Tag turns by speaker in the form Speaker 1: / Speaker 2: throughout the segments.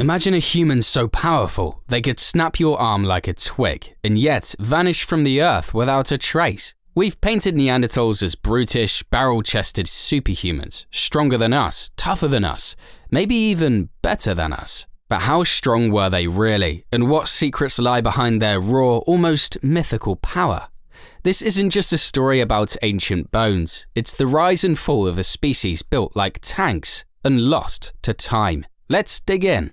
Speaker 1: Imagine a human so powerful they could snap your arm like a twig and yet vanish from the earth without a trace. We've painted Neanderthals as brutish, barrel-chested superhumans, stronger than us, tougher than us, maybe even better than us. But how strong were they really, and what secrets lie behind their raw, almost mythical power? This isn't just a story about ancient bones, it's the rise and fall of a species built like tanks and lost to time. Let's dig in.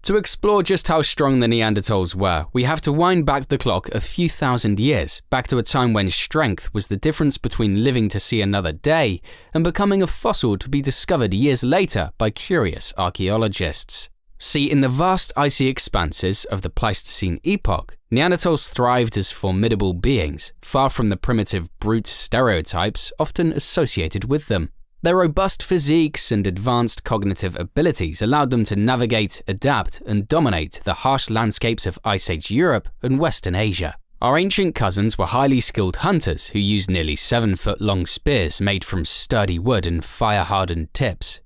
Speaker 1: To explore just how strong the Neanderthals were, we have to wind back the clock a few thousand years, back to a time when strength was the difference between living to see another day and becoming a fossil to be discovered years later by curious archaeologists. See, in the vast icy expanses of the Pleistocene epoch, Neanderthals thrived as formidable beings, far from the primitive brute stereotypes often associated with them. Their robust physiques and advanced cognitive abilities allowed them to navigate, adapt, and dominate the harsh landscapes of Ice Age Europe and Western Asia. Our ancient cousins were highly skilled hunters who used nearly 7-foot-long spears made from sturdy wood and fire-hardened tips.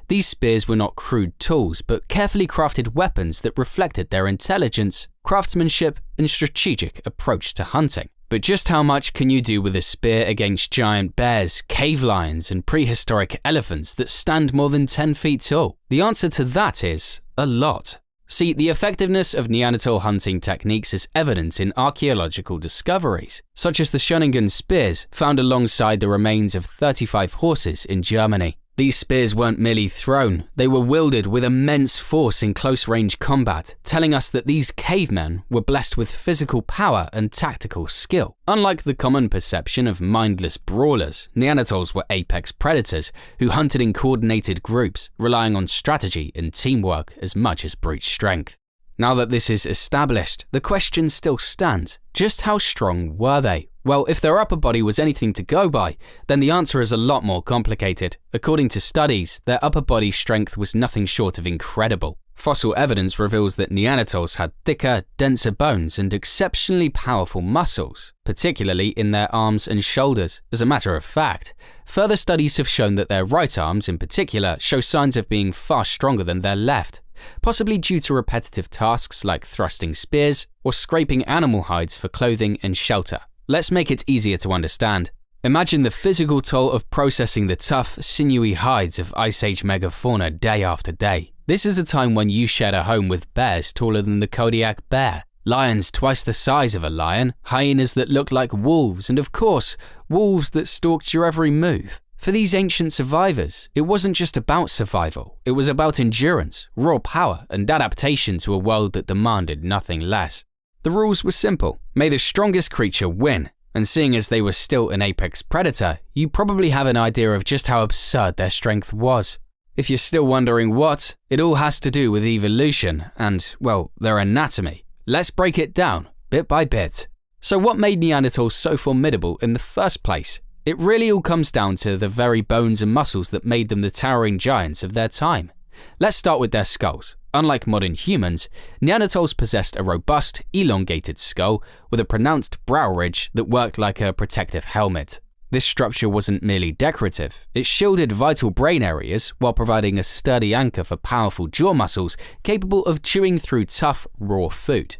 Speaker 1: These spears were not crude tools, but carefully crafted weapons that reflected their intelligence, craftsmanship, and strategic approach to hunting. But just how much can you do with a spear against giant bears, cave lions, and prehistoric elephants that stand more than 10 feet tall? The answer to that is a lot. See, the effectiveness of Neanderthal hunting techniques is evident in archaeological discoveries, such as the Schöningen spears found alongside the remains of 35 horses in Germany. These spears weren't merely thrown, they were wielded with immense force in close-range combat, telling us that these cavemen were blessed with physical power and tactical skill. Unlike the common perception of mindless brawlers, Neanderthals were apex predators who hunted in coordinated groups, relying on strategy and teamwork as much as brute strength. Now that this is established, the question still stands: just how strong were they? Well, if their upper body was anything to go by, then the answer is a lot more complicated. According to studies, their upper body strength was nothing short of incredible. Fossil evidence reveals that Neanderthals had thicker, denser bones and exceptionally powerful muscles, particularly in their arms and shoulders. As a matter of fact, further studies have shown that their right arms in particular show signs of being far stronger than their left, possibly due to repetitive tasks like thrusting spears or scraping animal hides for clothing and shelter. Let's make it easier to understand. Imagine the physical toll of processing the tough, sinewy hides of Ice Age megafauna day after day. This is a time when you shared a home with bears taller than the Kodiak bear, lions twice the size of a lion, hyenas that looked like wolves, and of course, wolves that stalked your every move. For these ancient survivors, it wasn't just about survival, it was about endurance, raw power, and adaptation to a world that demanded nothing less. The rules were simple: may the strongest creature win, and seeing as they were still an apex predator, you probably have an idea of just how absurd their strength was. If you're still wondering what, it all has to do with evolution and, well, their anatomy. Let's break it down, bit by bit. So what made Neanderthals so formidable in the first place? It really all comes down to the very bones and muscles that made them the towering giants of their time. Let's start with their skulls. Unlike modern humans, Neanderthals possessed a robust, elongated skull with a pronounced brow ridge that worked like a protective helmet. This structure wasn't merely decorative, it shielded vital brain areas while providing a sturdy anchor for powerful jaw muscles capable of chewing through tough, raw food.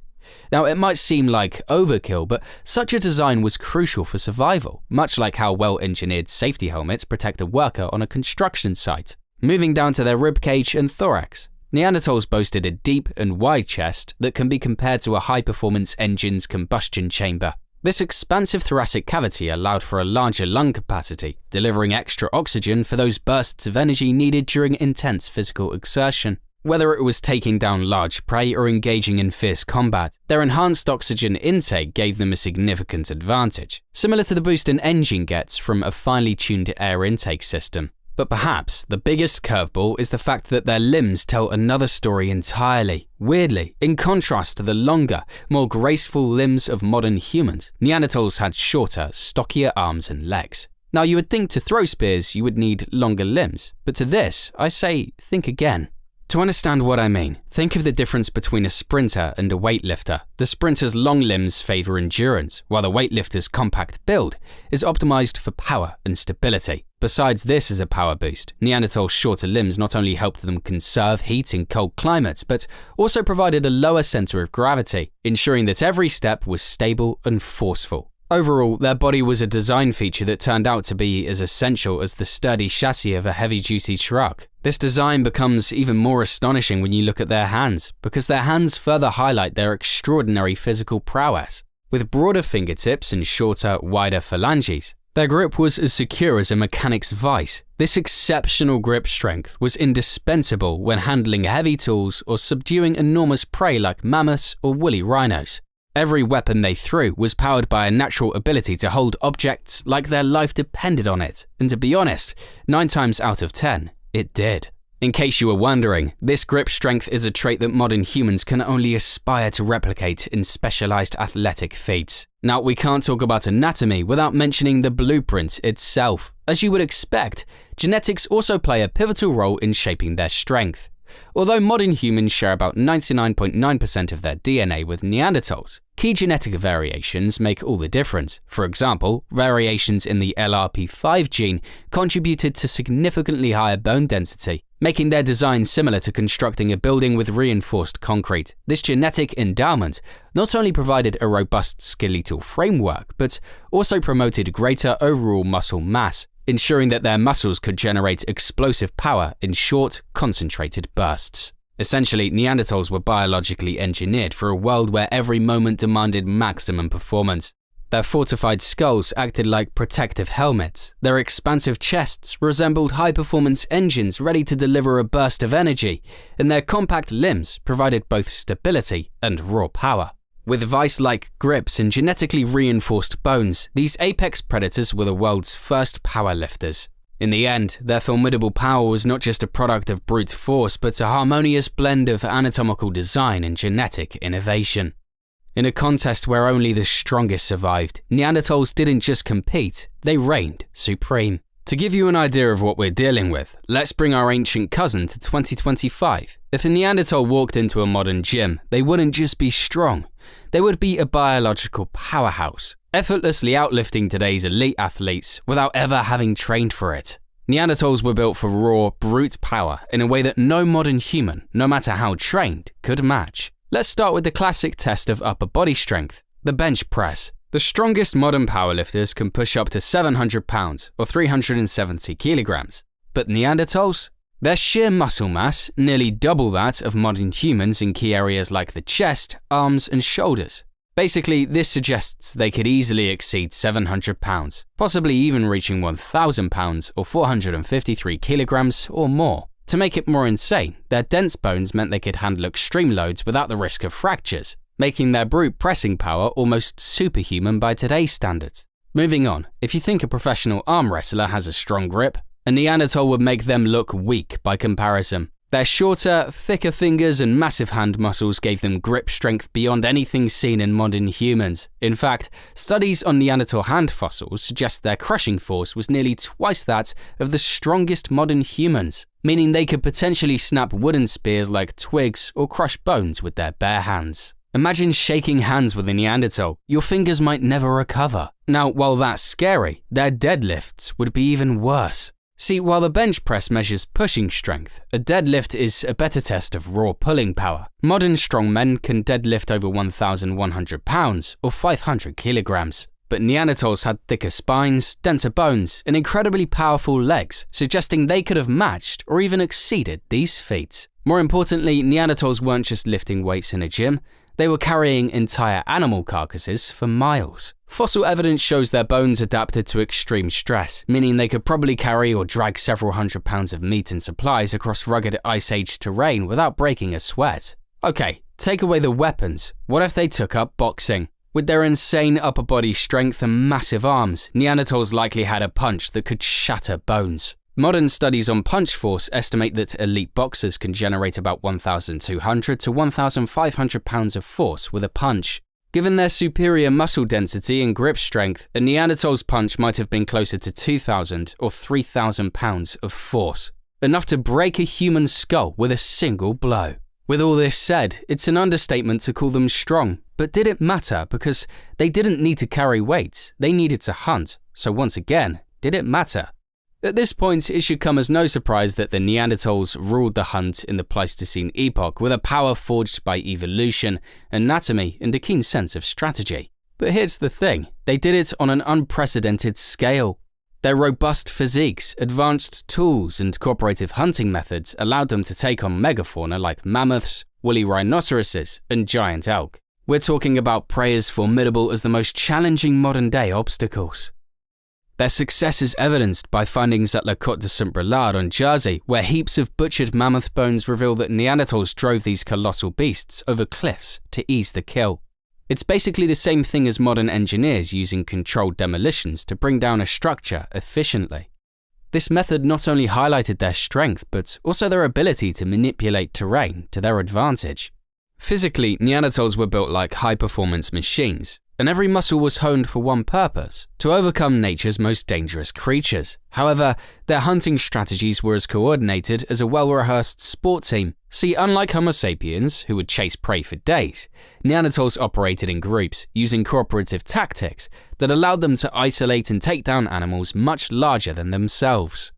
Speaker 1: Now, it might seem like overkill, but such a design was crucial for survival, much like how well-engineered safety helmets protect a worker on a construction site. Moving down to their ribcage and thorax, Neanderthals boasted a deep and wide chest that can be compared to a high-performance engine's combustion chamber. This expansive thoracic cavity allowed for a larger lung capacity, delivering extra oxygen for those bursts of energy needed during intense physical exertion. Whether it was taking down large prey or engaging in fierce combat, their enhanced oxygen intake gave them a significant advantage, similar to the boost an engine gets from a finely tuned air intake system. But perhaps the biggest curveball is the fact that their limbs tell another story entirely. Weirdly, in contrast to the longer, more graceful limbs of modern humans, Neanderthals had shorter, stockier arms and legs. Now, you would think to throw spears you would need longer limbs, but to this, I say think again. To understand what I mean, think of the difference between a sprinter and a weightlifter. The sprinter's long limbs favor endurance, while the weightlifter's compact build is optimized for power and stability. Besides this as a power boost, Neanderthals' shorter limbs not only helped them conserve heat in cold climates, but also provided a lower center of gravity, ensuring that every step was stable and forceful. Overall, their body was a design feature that turned out to be as essential as the sturdy chassis of a heavy-duty truck. This design becomes even more astonishing when you look at their hands, because their hands further highlight their extraordinary physical prowess. With broader fingertips and shorter, wider phalanges, their grip was as secure as a mechanic's vice. This exceptional grip strength was indispensable when handling heavy tools or subduing enormous prey like mammoths or woolly rhinos. Every weapon they threw was powered by a natural ability to hold objects like their life depended on it, and to be honest, 9 times out of 10, it did. In case you were wondering, this grip strength is a trait that modern humans can only aspire to replicate in specialized athletic feats. Now, we can't talk about anatomy without mentioning the blueprint itself. As you would expect, genetics also play a pivotal role in shaping their strength. Although modern humans share about 99.9% of their DNA with Neanderthals, key genetic variations make all the difference. For example, variations in the LRP5 gene contributed to significantly higher bone density, making their design similar to constructing a building with reinforced concrete. This genetic endowment not only provided a robust skeletal framework, but also promoted greater overall muscle mass, ensuring that their muscles could generate explosive power in short, concentrated bursts. Essentially, Neanderthals were biologically engineered for a world where every moment demanded maximum performance. Their fortified skulls acted like protective helmets. Their expansive chests resembled high-performance engines ready to deliver a burst of energy, and their compact limbs provided both stability and raw power. With vice-like grips and genetically reinforced bones, these apex predators were the world's first powerlifters. In the end, their formidable power was not just a product of brute force, but a harmonious blend of anatomical design and genetic innovation. In a contest where only the strongest survived, Neanderthals didn't just compete, they reigned supreme. To give you an idea of what we're dealing with, let's bring our ancient cousin to 2025. If a Neanderthal walked into a modern gym, they wouldn't just be strong, they would be a biological powerhouse, effortlessly outlifting today's elite athletes without ever having trained for it. Neanderthals were built for raw, brute power in a way that no modern human, no matter how trained, could match. Let's start with the classic test of upper body strength, the bench press. The strongest modern powerlifters can push up to 700 pounds or 370 kilograms. But Neanderthals? Their sheer muscle mass, nearly double that of modern humans in key areas like the chest, arms, and shoulders. Basically, this suggests they could easily exceed 700 pounds, possibly even reaching 1,000 pounds or 453 kilograms or more. To make it more insane, their dense bones meant they could handle extreme loads without the risk of fractures, making their brute pressing power almost superhuman by today's standards. Moving on, if you think a professional arm wrestler has a strong grip, a Neanderthal would make them look weak by comparison. Their shorter, thicker fingers and massive hand muscles gave them grip strength beyond anything seen in modern humans. In fact, studies on Neanderthal hand fossils suggest their crushing force was nearly twice that of the strongest modern humans, meaning they could potentially snap wooden spears like twigs or crush bones with their bare hands. Imagine shaking hands with a Neanderthal. Your fingers might never recover. Now, while that's scary, their deadlifts would be even worse. See, while the bench press measures pushing strength, a deadlift is a better test of raw pulling power. Modern strong men can deadlift over 1,100 pounds or 500 kilograms. But Neanderthals had thicker spines, denser bones, and incredibly powerful legs, suggesting they could have matched or even exceeded these feats. More importantly, Neanderthals weren't just lifting weights in a gym, they were carrying entire animal carcasses for miles. Fossil evidence shows their bones adapted to extreme stress, meaning they could probably carry or drag several hundred pounds of meat and supplies across rugged Ice Age terrain without breaking a sweat. Okay, take away the weapons. What if they took up boxing? With their insane upper body strength and massive arms, Neanderthals likely had a punch that could shatter bones. Modern studies on punch force estimate that elite boxers can generate about 1,200 to 1,500 pounds of force with a punch. Given their superior muscle density and grip strength, a Neanderthal's punch might have been closer to 2,000 or 3,000 pounds of force. enough to break a human skull with a single blow. With all this said, it's an understatement to call them strong, but did it matter? Because they didn't need to carry weights, they needed to hunt. So once again, did it matter? At this point, it should come as no surprise that the Neanderthals ruled the hunt in the Pleistocene epoch with a power forged by evolution, anatomy, and a keen sense of strategy. But here's the thing, they did it on an unprecedented scale. Their robust physiques, advanced tools, and cooperative hunting methods allowed them to take on megafauna like mammoths, woolly rhinoceroses, and giant elk. We're talking about prey as formidable as the most challenging modern-day obstacles. Their success is evidenced by findings at La Côte de Saint-Brelard on Jersey, where heaps of butchered mammoth bones reveal that Neanderthals drove these colossal beasts over cliffs to ease the kill. It's basically the same thing as modern engineers using controlled demolitions to bring down a structure efficiently. This method not only highlighted their strength, but also their ability to manipulate terrain to their advantage. Physically, Neanderthals were built like high-performance machines, and every muscle was honed for one purpose, to overcome nature's most dangerous creatures. However, their hunting strategies were as coordinated as a well-rehearsed sport team. See, unlike Homo sapiens, who would chase prey for days, Neanderthals operated in groups, using cooperative tactics that allowed them to isolate and take down animals much larger than themselves.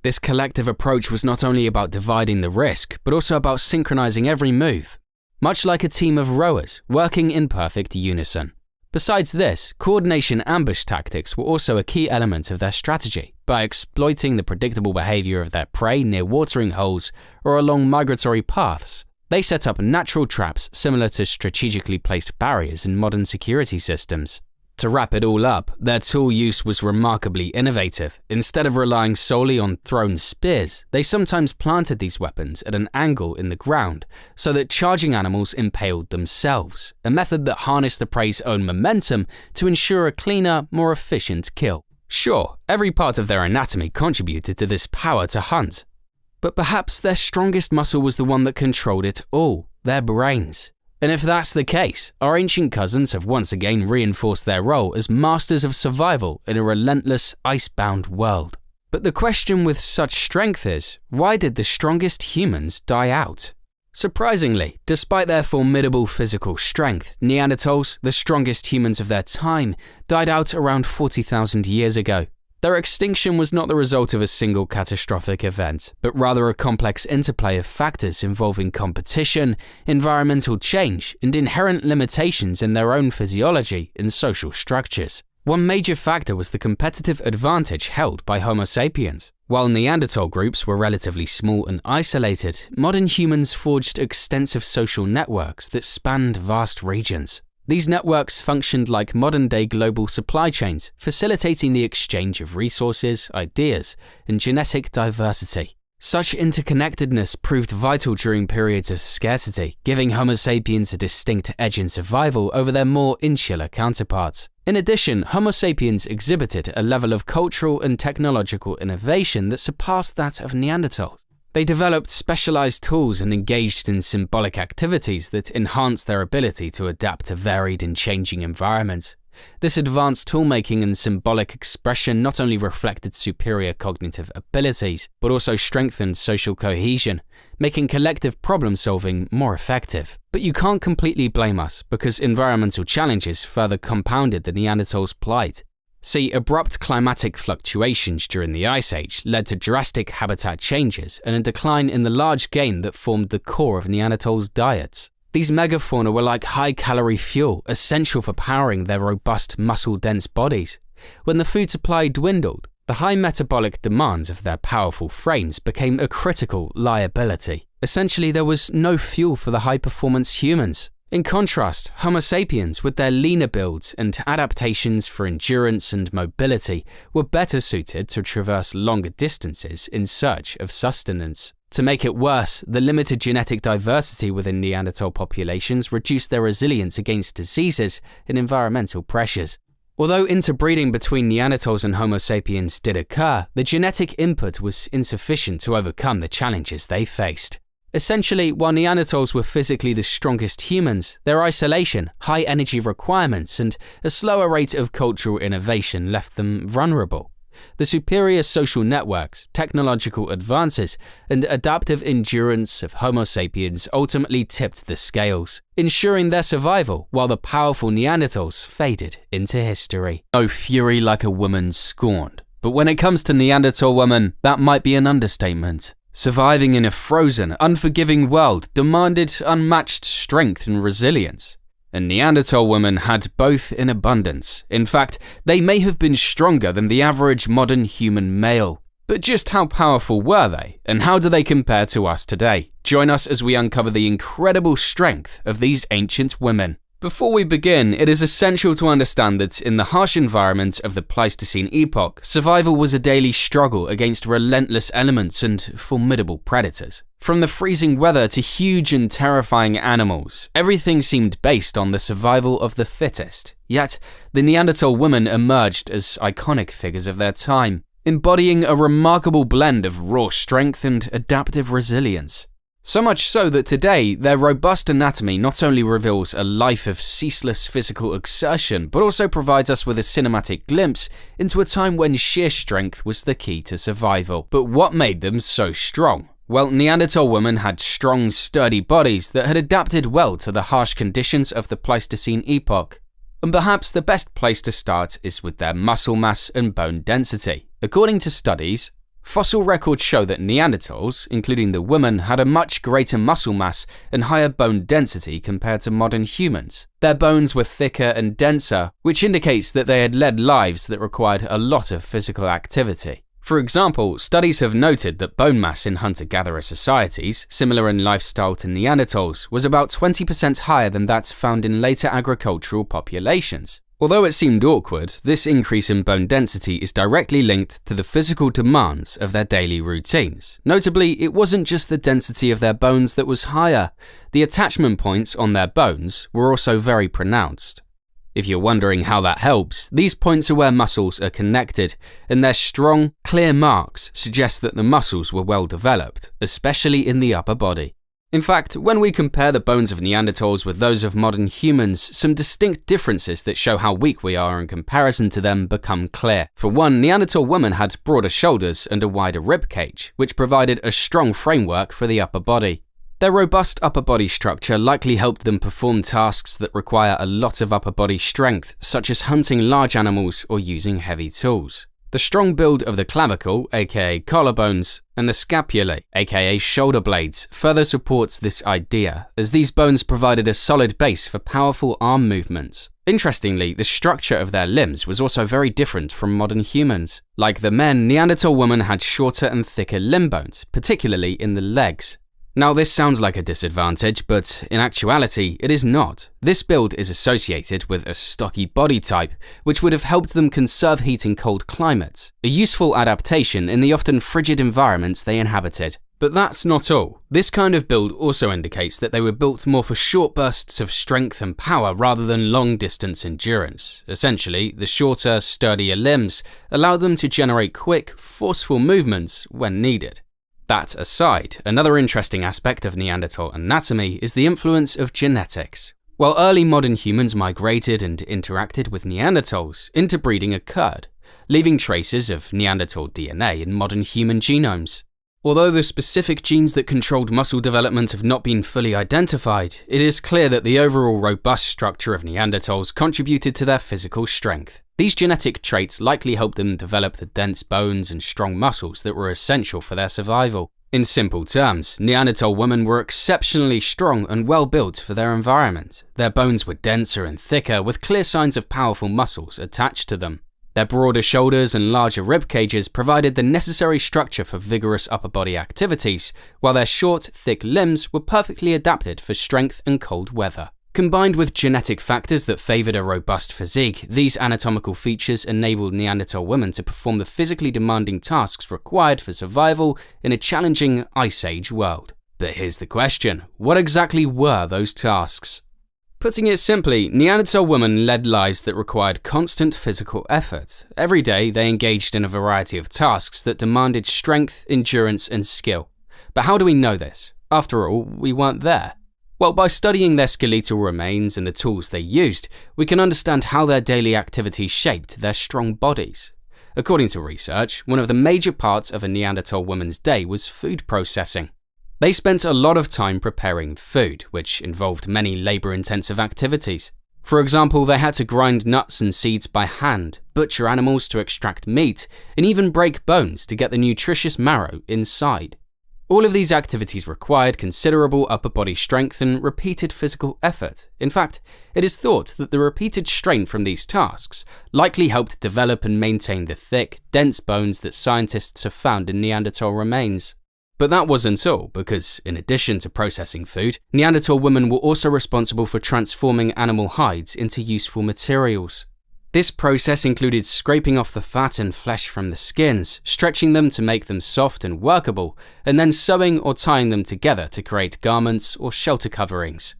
Speaker 1: This collective approach was not only about dividing the risk, but also about synchronizing every move, much like a team of rowers working in perfect unison. Besides this, coordination ambush tactics were also a key element of their strategy. By exploiting the predictable behavior of their prey near watering holes or along migratory paths, they set up natural traps similar to strategically placed barriers in modern security systems. To wrap it all up, their tool use was remarkably innovative. Instead of relying solely on thrown spears, they sometimes planted these weapons at an angle in the ground so that charging animals impaled themselves, a method that harnessed the prey's own momentum to ensure a cleaner, more efficient kill. Sure, every part of their anatomy contributed to this power to hunt, but perhaps their strongest muscle was the one that controlled it all, their brains. And if that's the case, our ancient cousins have once again reinforced their role as masters of survival in a relentless, ice-bound world. But the question with such strength is, why did the strongest humans die out? Surprisingly, despite their formidable physical strength, Neanderthals, the strongest humans of their time, died out around 40,000 years ago. Their extinction was not the result of a single catastrophic event, but rather a complex interplay of factors involving competition, environmental change, and inherent limitations in their own physiology and social structures. One major factor was the competitive advantage held by Homo sapiens. While Neanderthal groups were relatively small and isolated, modern humans forged extensive social networks that spanned vast regions. These networks functioned like modern-day global supply chains, facilitating the exchange of resources, ideas, and genetic diversity. Such interconnectedness proved vital during periods of scarcity, giving Homo sapiens a distinct edge in survival over their more insular counterparts. In addition, Homo sapiens exhibited a level of cultural and technological innovation that surpassed that of Neanderthals. They developed specialized tools and engaged in symbolic activities that enhanced their ability to adapt to varied and changing environments. This advanced toolmaking and symbolic expression not only reflected superior cognitive abilities, but also strengthened social cohesion, making collective problem-solving more effective. But you can't completely blame us, because environmental challenges further compounded the Neanderthals' plight. See, abrupt climatic fluctuations during the Ice Age led to drastic habitat changes and a decline in the large game that formed the core of Neanderthals' diets. These megafauna were like high-calorie fuel, essential for powering their robust, muscle-dense bodies. When the food supply dwindled, the high metabolic demands of their powerful frames became a critical liability. Essentially, there was no fuel for the high-performance humans. In contrast, Homo sapiens, with their leaner builds and adaptations for endurance and mobility, were better suited to traverse longer distances in search of sustenance. To make it worse, the limited genetic diversity within Neanderthal populations reduced their resilience against diseases and environmental pressures. Although interbreeding between Neanderthals and Homo sapiens did occur, the genetic input was insufficient to overcome the challenges they faced. Essentially, while Neanderthals were physically the strongest humans, their isolation, high energy requirements, and a slower rate of cultural innovation left them vulnerable. The superior social networks, technological advances, and adaptive endurance of Homo sapiens ultimately tipped the scales, ensuring their survival while the powerful Neanderthals faded into history. No fury like a woman scorned. But when it comes to Neanderthal women, that might be an understatement. Surviving in a frozen, unforgiving world demanded unmatched strength and resilience. And Neanderthal women had both in abundance. In fact, they may have been stronger than the average modern human male. But just how powerful were they, and how do they compare to us today? Join us as we uncover the incredible strength of these ancient women. Before we begin, it is essential to understand that in the harsh environment of the Pleistocene epoch, survival was a daily struggle against relentless elements and formidable predators. From the freezing weather to huge and terrifying animals, everything seemed based on the survival of the fittest. Yet, the Neanderthal women emerged as iconic figures of their time, embodying a remarkable blend of raw strength and adaptive resilience. So much so that today, their robust anatomy not only reveals a life of ceaseless physical exertion, but also provides us with a cinematic glimpse into a time when sheer strength was the key to survival. But what made them so strong? Well, Neanderthal women had strong, sturdy bodies that had adapted well to the harsh conditions of the Pleistocene epoch. And perhaps the best place to start is with their muscle mass and bone density. According to studies, fossil records show that Neanderthals, including the women, had a much greater muscle mass and higher bone density compared to modern humans. Their bones were thicker and denser, which indicates that they had led lives that required a lot of physical activity. For example, studies have noted that bone mass in hunter-gatherer societies, similar in lifestyle to Neanderthals, was about 20% higher than that found in later agricultural populations. Although it seemed awkward, this increase in bone density is directly linked to the physical demands of their daily routines. Notably, it wasn't just the density of their bones that was higher. The attachment points on their bones were also very pronounced. If you're wondering how that helps, these points are where muscles are connected, and their strong, clear marks suggest that the muscles were well developed, especially in the upper body. In fact, when we compare the bones of Neanderthals with those of modern humans, some distinct differences that show how weak we are in comparison to them become clear. For one, Neanderthal women had broader shoulders and a wider rib cage, which provided a strong framework for the upper body. Their robust upper body structure likely helped them perform tasks that require a lot of upper body strength, such as hunting large animals or using heavy tools. The strong build of the clavicle, aka collarbones, and the scapulae, aka shoulder blades, further supports this idea, as these bones provided a solid base for powerful arm movements. Interestingly, the structure of their limbs was also very different from modern humans. Like the men, Neanderthal women had shorter and thicker limb bones, particularly in the legs. Now, this sounds like a disadvantage, but in actuality, it is not. This build is associated with a stocky body type, which would have helped them conserve heat in cold climates, a useful adaptation in the often frigid environments they inhabited. But that's not all. This kind of build also indicates that they were built more for short bursts of strength and power rather than long-distance endurance. Essentially, the shorter, sturdier limbs allowed them to generate quick, forceful movements when needed. That aside, another interesting aspect of Neanderthal anatomy is the influence of genetics. While early modern humans migrated and interacted with Neanderthals, interbreeding occurred, leaving traces of Neanderthal DNA in modern human genomes. Although the specific genes that controlled muscle development have not been fully identified, it is clear that the overall robust structure of Neanderthals contributed to their physical strength. These genetic traits likely helped them develop the dense bones and strong muscles that were essential for their survival. In simple terms, Neanderthal women were exceptionally strong and well built for their environment. Their bones were denser and thicker, with clear signs of powerful muscles attached to them. Their broader shoulders and larger rib cages provided the necessary structure for vigorous upper body activities, while their short, thick limbs were perfectly adapted for strength and cold weather. Combined with genetic factors that favored a robust physique, these anatomical features enabled Neanderthal women to perform the physically demanding tasks required for survival in a challenging Ice Age world. But here's the question: what exactly were those tasks? Putting it simply, Neanderthal women led lives that required constant physical effort. Every day, they engaged in a variety of tasks that demanded strength, endurance, and skill. But how do we know this? After all, we weren't there. Well, by studying their skeletal remains and the tools they used, we can understand how their daily activities shaped their strong bodies. According to research, one of the major parts of a Neanderthal woman's day was food processing. They spent a lot of time preparing food, which involved many labor-intensive activities. For example, they had to grind nuts and seeds by hand, butcher animals to extract meat, and even break bones to get the nutritious marrow inside. All of these activities required considerable upper body strength and repeated physical effort. In fact, it is thought that the repeated strain from these tasks likely helped develop and maintain the thick, dense bones that scientists have found in Neanderthal remains. But that wasn't all, because in addition to processing food, Neanderthal women were also responsible for transforming animal hides into useful materials. This process included scraping off the fat and flesh from the skins, stretching them to make them soft and workable, and then sewing or tying them together to create garments or shelter coverings.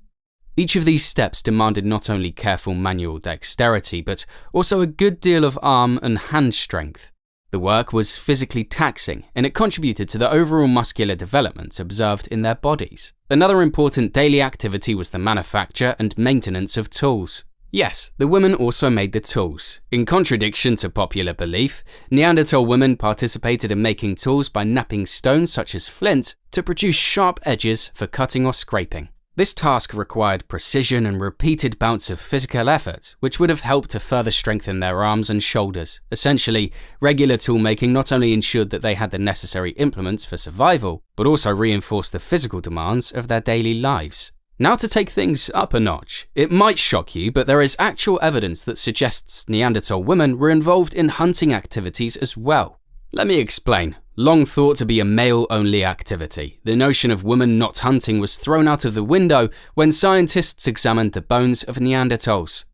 Speaker 1: Each of these steps demanded not only careful manual dexterity, but also a good deal of arm and hand strength. The work was physically taxing, and it contributed to the overall muscular development observed in their bodies. Another important daily activity was the manufacture and maintenance of tools. Yes, the women also made the tools. In contradiction to popular belief, Neanderthal women participated in making tools by knapping stones such as flint to produce sharp edges for cutting or scraping. This task required precision and repeated bouts of physical effort, which would have helped to further strengthen their arms and shoulders. Essentially, regular toolmaking not only ensured that they had the necessary implements for survival, but also reinforced the physical demands of their daily lives. Now to take things up a notch. It might shock you, but there is actual evidence that suggests Neanderthal women were involved in hunting activities as well. Let me explain. Long thought to be a male-only activity, the notion of women not hunting was thrown out of the window when scientists examined the bones of Neanderthals.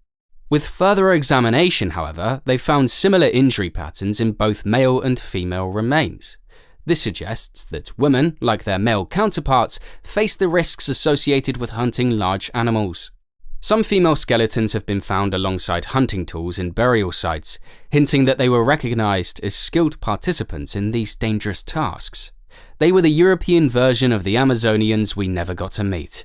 Speaker 1: With further examination, however, they found similar injury patterns in both male and female remains. This suggests that women, like their male counterparts, face the risks associated with hunting large animals. Some female skeletons have been found alongside hunting tools in burial sites, hinting that they were recognized as skilled participants in these dangerous tasks. They were the European version of the Amazonians we never got to meet.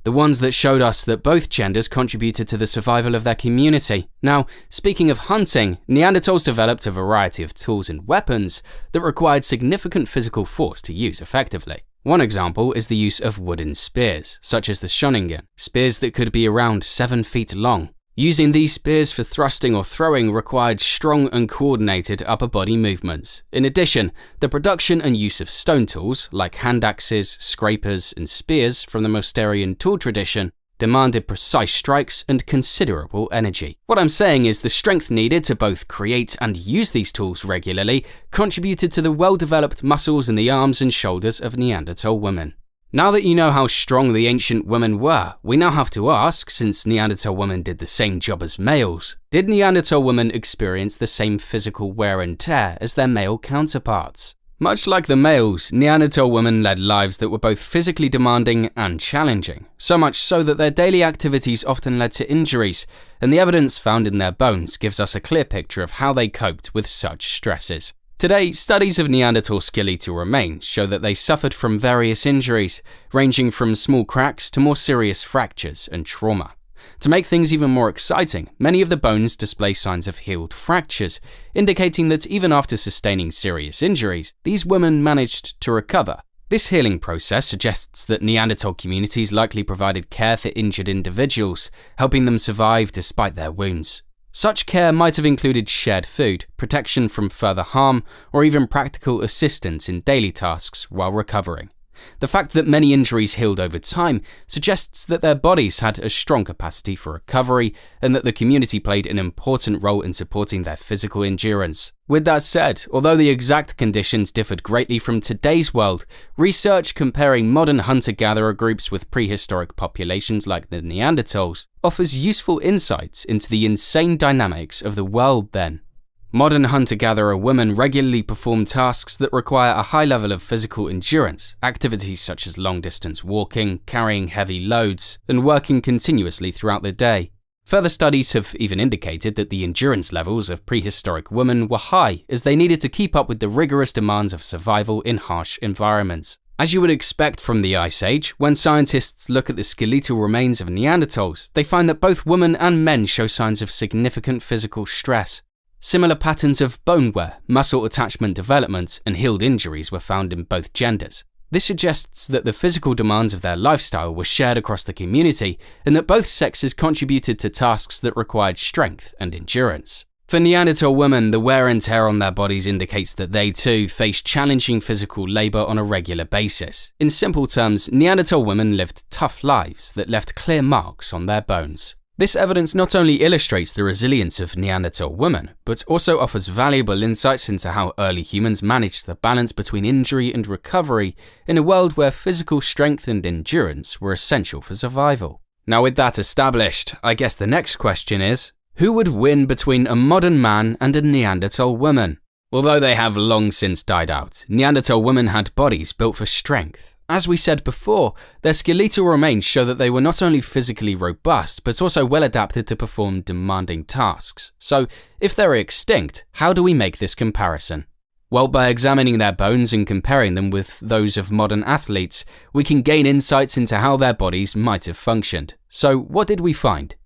Speaker 1: The ones that showed us that both genders contributed to the survival of their community. Now, speaking of hunting, Neanderthals developed a variety of tools and weapons that required significant physical force to use effectively. One example is the use of wooden spears, such as the Cro-Magnon, spears that could be around 7 feet long. Using these spears for thrusting or throwing required strong and coordinated upper body movements. In addition, the production and use of stone tools, like hand axes, scrapers, and spears from the Mousterian tool tradition, demanded precise strikes and considerable energy. What I'm saying is the strength needed to both create and use these tools regularly contributed to the well-developed muscles in the arms and shoulders of Neanderthal women. Now that you know how strong the ancient women were, we now have to ask, since Neanderthal women did the same job as males, did Neanderthal women experience the same physical wear and tear as their male counterparts? Much like the males, Neanderthal women led lives that were both physically demanding and challenging, so much so that their daily activities often led to injuries, and the evidence found in their bones gives us a clear picture of how they coped with such stresses. Today, studies of Neanderthal skeletal remains show that they suffered from various injuries, ranging from small cracks to more serious fractures and trauma. To make things even more exciting, many of the bones display signs of healed fractures, indicating that even after sustaining serious injuries, these women managed to recover. This healing process suggests that Neanderthal communities likely provided care for injured individuals, helping them survive despite their wounds. Such care might have included shared food, protection from further harm, or even practical assistance in daily tasks while recovering. The fact that many injuries healed over time suggests that their bodies had a strong capacity for recovery and that the community played an important role in supporting their physical endurance. With that said, although the exact conditions differed greatly from today's world, research comparing modern hunter-gatherer groups with prehistoric populations like the Neanderthals offers useful insights into the insane dynamics of the world then. Modern hunter-gatherer women regularly perform tasks that require a high level of physical endurance, activities such as long-distance walking, carrying heavy loads, and working continuously throughout the day. Further studies have even indicated that the endurance levels of prehistoric women were high as they needed to keep up with the rigorous demands of survival in harsh environments. As you would expect from the Ice Age, when scientists look at the skeletal remains of Neanderthals, they find that both women and men show signs of significant physical stress. Similar patterns of bone wear, muscle attachment development, and healed injuries were found in both genders. This suggests that the physical demands of their lifestyle were shared across the community and that both sexes contributed to tasks that required strength and endurance. For Neanderthal women, the wear and tear on their bodies indicates that they too faced challenging physical labor on a regular basis. In simple terms, Neanderthal women lived tough lives that left clear marks on their bones. This evidence not only illustrates the resilience of Neanderthal women, but also offers valuable insights into how early humans managed the balance between injury and recovery in a world where physical strength and endurance were essential for survival. Now, with that established, I guess the next question is, who would win between a modern man and a Neanderthal woman? Although they have long since died out, Neanderthal women had bodies built for strength. As we said before, their skeletal remains show that they were not only physically robust, but also well adapted to perform demanding tasks. So, if they're extinct, how do we make this comparison? Well, by examining their bones and comparing them with those of modern athletes, we can gain insights into how their bodies might have functioned. So, what did we find?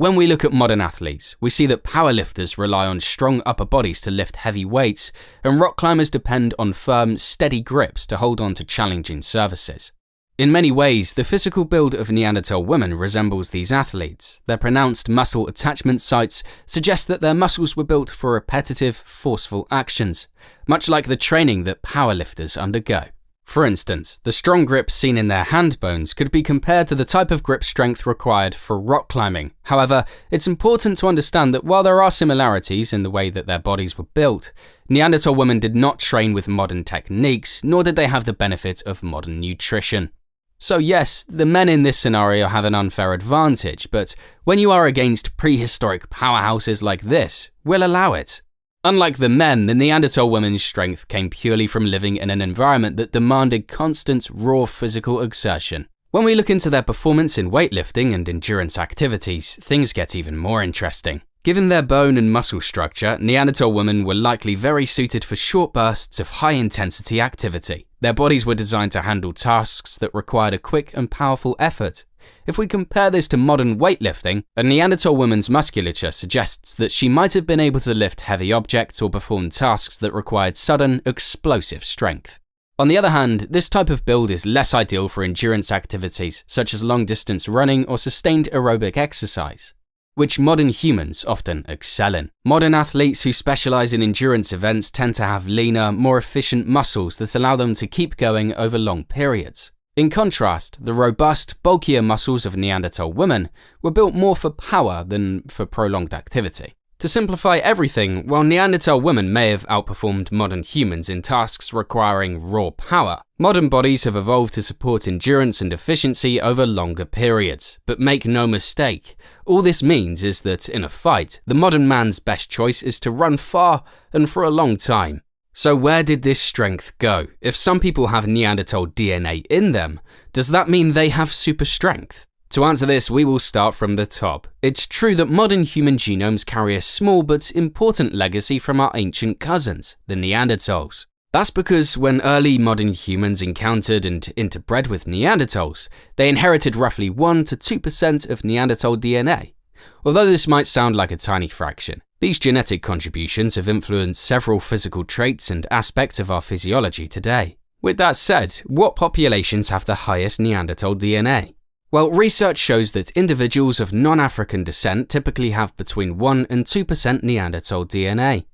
Speaker 1: When we look at modern athletes, we see that powerlifters rely on strong upper bodies to lift heavy weights, and rock climbers depend on firm, steady grips to hold on to challenging surfaces. In many ways, the physical build of Neanderthal women resembles these athletes. Their pronounced muscle attachment sites suggest that their muscles were built for repetitive, forceful actions, much like the training that powerlifters undergo. For instance, the strong grip seen in their hand bones could be compared to the type of grip strength required for rock climbing. However, it's important to understand that while there are similarities in the way that their bodies were built, Neanderthal women did not train with modern techniques, nor did they have the benefit of modern nutrition. So yes, the men in this scenario have an unfair advantage, but when you are against prehistoric powerhouses like this, we'll allow it. Unlike the men, the Neanderthal women's strength came purely from living in an environment that demanded constant, raw physical exertion. When we look into their performance in weightlifting and endurance activities, things get even more interesting. Given their bone and muscle structure, Neanderthal women were likely very suited for short bursts of high-intensity activity. Their bodies were designed to handle tasks that required a quick and powerful effort. If we compare this to modern weightlifting, a Neanderthal woman's musculature suggests that she might have been able to lift heavy objects or perform tasks that required sudden, explosive strength. On the other hand, this type of build is less ideal for endurance activities such as long-distance running or sustained aerobic exercise, which modern humans often excel in. Modern athletes who specialize in endurance events tend to have leaner, more efficient muscles that allow them to keep going over long periods. In contrast, the robust, bulkier muscles of Neanderthal women were built more for power than for prolonged activity. To simplify everything, while Neanderthal women may have outperformed modern humans in tasks requiring raw power, modern bodies have evolved to support endurance and efficiency over longer periods. But make no mistake, all this means is that in a fight, the modern man's best choice is to run far and for a long time. So where did this strength go? If some people have Neanderthal DNA in them, does that mean they have super strength? To answer this, we will start from the top. It's true that modern human genomes carry a small but important legacy from our ancient cousins, the Neanderthals. That's because when early modern humans encountered and interbred with Neanderthals, they inherited roughly 1 to 2% of Neanderthal DNA. Although this might sound like a tiny fraction, these genetic contributions have influenced several physical traits and aspects of our physiology today. With that said, what populations have the highest Neanderthal DNA? Well, research shows that individuals of non-African descent typically have between 1 and 2% Neanderthal DNA.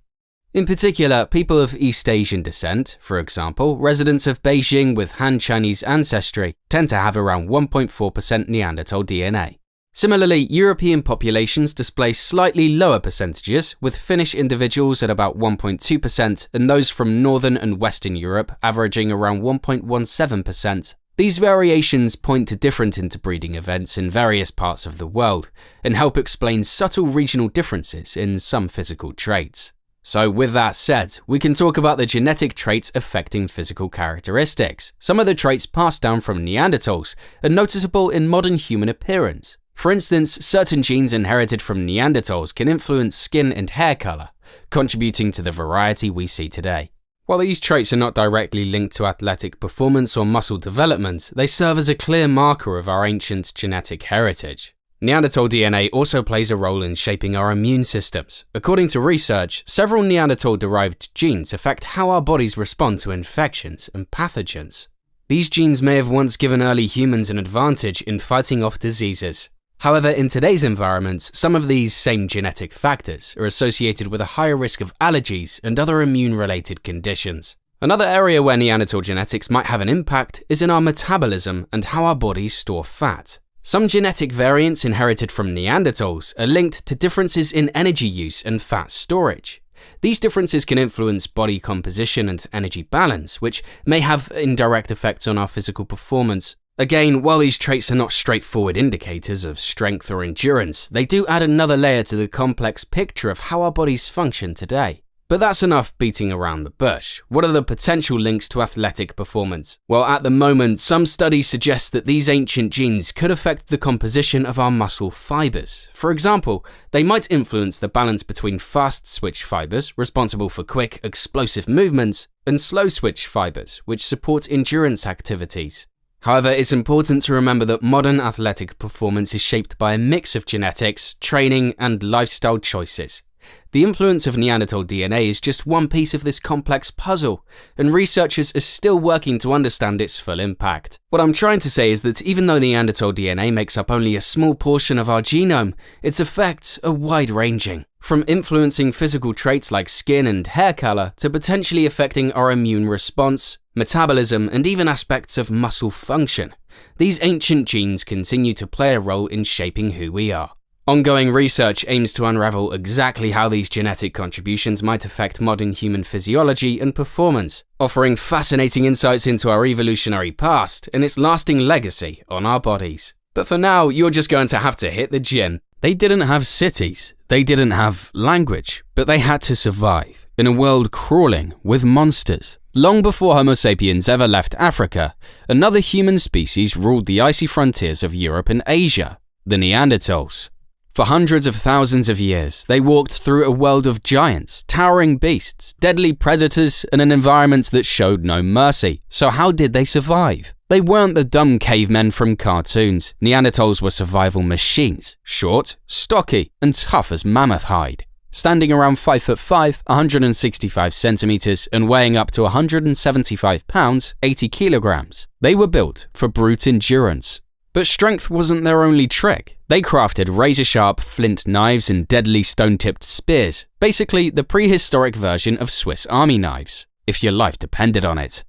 Speaker 1: In particular, people of East Asian descent, for example, residents of Beijing with Han Chinese ancestry, tend to have around 1.4% Neanderthal DNA. Similarly, European populations display slightly lower percentages, with Finnish individuals at about 1.2% and those from Northern and Western Europe averaging around 1.17%. These variations point to different interbreeding events in various parts of the world and help explain subtle regional differences in some physical traits. So with that said, we can talk about the genetic traits affecting physical characteristics. Some of the traits passed down from Neanderthals are noticeable in modern human appearance. For instance, certain genes inherited from Neanderthals can influence skin and hair color, contributing to the variety we see today. While these traits are not directly linked to athletic performance or muscle development, they serve as a clear marker of our ancient genetic heritage. Neanderthal DNA also plays a role in shaping our immune systems. According to research, several Neanderthal-derived genes affect how our bodies respond to infections and pathogens. These genes may have once given early humans an advantage in fighting off diseases. However, in today's environment, some of these same genetic factors are associated with a higher risk of allergies and other immune-related conditions. Another area where Neanderthal genetics might have an impact is in our metabolism and how our bodies store fat. Some genetic variants inherited from Neanderthals are linked to differences in energy use and fat storage. These differences can influence body composition and energy balance, which may have indirect effects on our physical performance. Again, while these traits are not straightforward indicators of strength or endurance, they do add another layer to the complex picture of how our bodies function today. But that's enough beating around the bush. What are the potential links to athletic performance? Well, at the moment, some studies suggest that these ancient genes could affect the composition of our muscle fibers. For example, they might influence the balance between fast-switch fibers, responsible for quick, explosive movements, and slow-switch fibers, which support endurance activities. However, it's important to remember that modern athletic performance is shaped by a mix of genetics, training, and lifestyle choices. The influence of Neanderthal DNA is just one piece of this complex puzzle, and researchers are still working to understand its full impact. What I'm trying to say is that even though Neanderthal DNA makes up only a small portion of our genome, its effects are wide-ranging, from influencing physical traits like skin and hair color to potentially affecting our immune response, metabolism, and even aspects of muscle function. These ancient genes continue to play a role in shaping who we are. Ongoing research aims to unravel exactly how these genetic contributions might affect modern human physiology and performance, offering fascinating insights into our evolutionary past and its lasting legacy on our bodies. But for now, you're just going to have to hit the gym. They didn't have cities, they didn't have language, but they had to survive in a world crawling with monsters. Long before Homo sapiens ever left Africa, another human species ruled the icy frontiers of Europe and Asia, the Neanderthals. For hundreds of thousands of years, they walked through a world of giants, towering beasts, deadly predators, and an environment that showed no mercy. So how did they survive? They weren't the dumb cavemen from cartoons. Neanderthals were survival machines, short, stocky, and tough as mammoth hide. Standing around 5'5", 165 centimeters, and weighing up to 175 pounds, 80 kilograms. They were built for brute endurance. But strength wasn't their only trick. They crafted razor-sharp flint knives and deadly stone-tipped spears, basically the prehistoric version of Swiss army knives, if your life depended on it.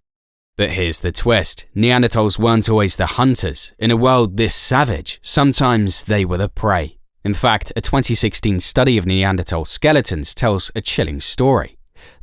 Speaker 1: But here's the twist. Neanderthals weren't always the hunters. In a world this savage, sometimes they were the prey. In fact, a 2016 study of Neanderthal skeletons tells a chilling story.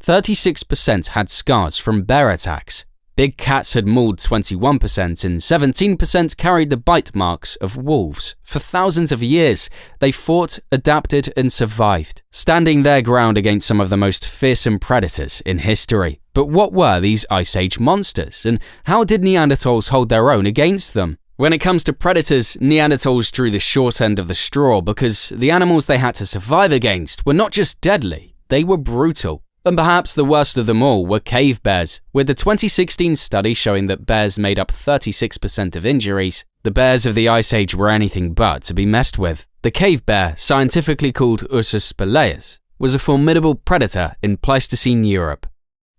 Speaker 1: 36% had scars from bear attacks. Big cats had mauled 21% and 17% carried the bite marks of wolves. For thousands of years, they fought, adapted, and survived, standing their ground against some of the most fearsome predators in history. But what were these Ice Age monsters, and how did Neanderthals hold their own against them? When it comes to predators, Neanderthals drew the short end of the straw because the animals they had to survive against were not just deadly, they were brutal. And perhaps the worst of them all were cave bears, with the 2016 study showing that bears made up 36% of injuries. The bears of the Ice Age were anything but to be messed with. The cave bear, scientifically called Ursus spelaeus, was a formidable predator in Pleistocene Europe.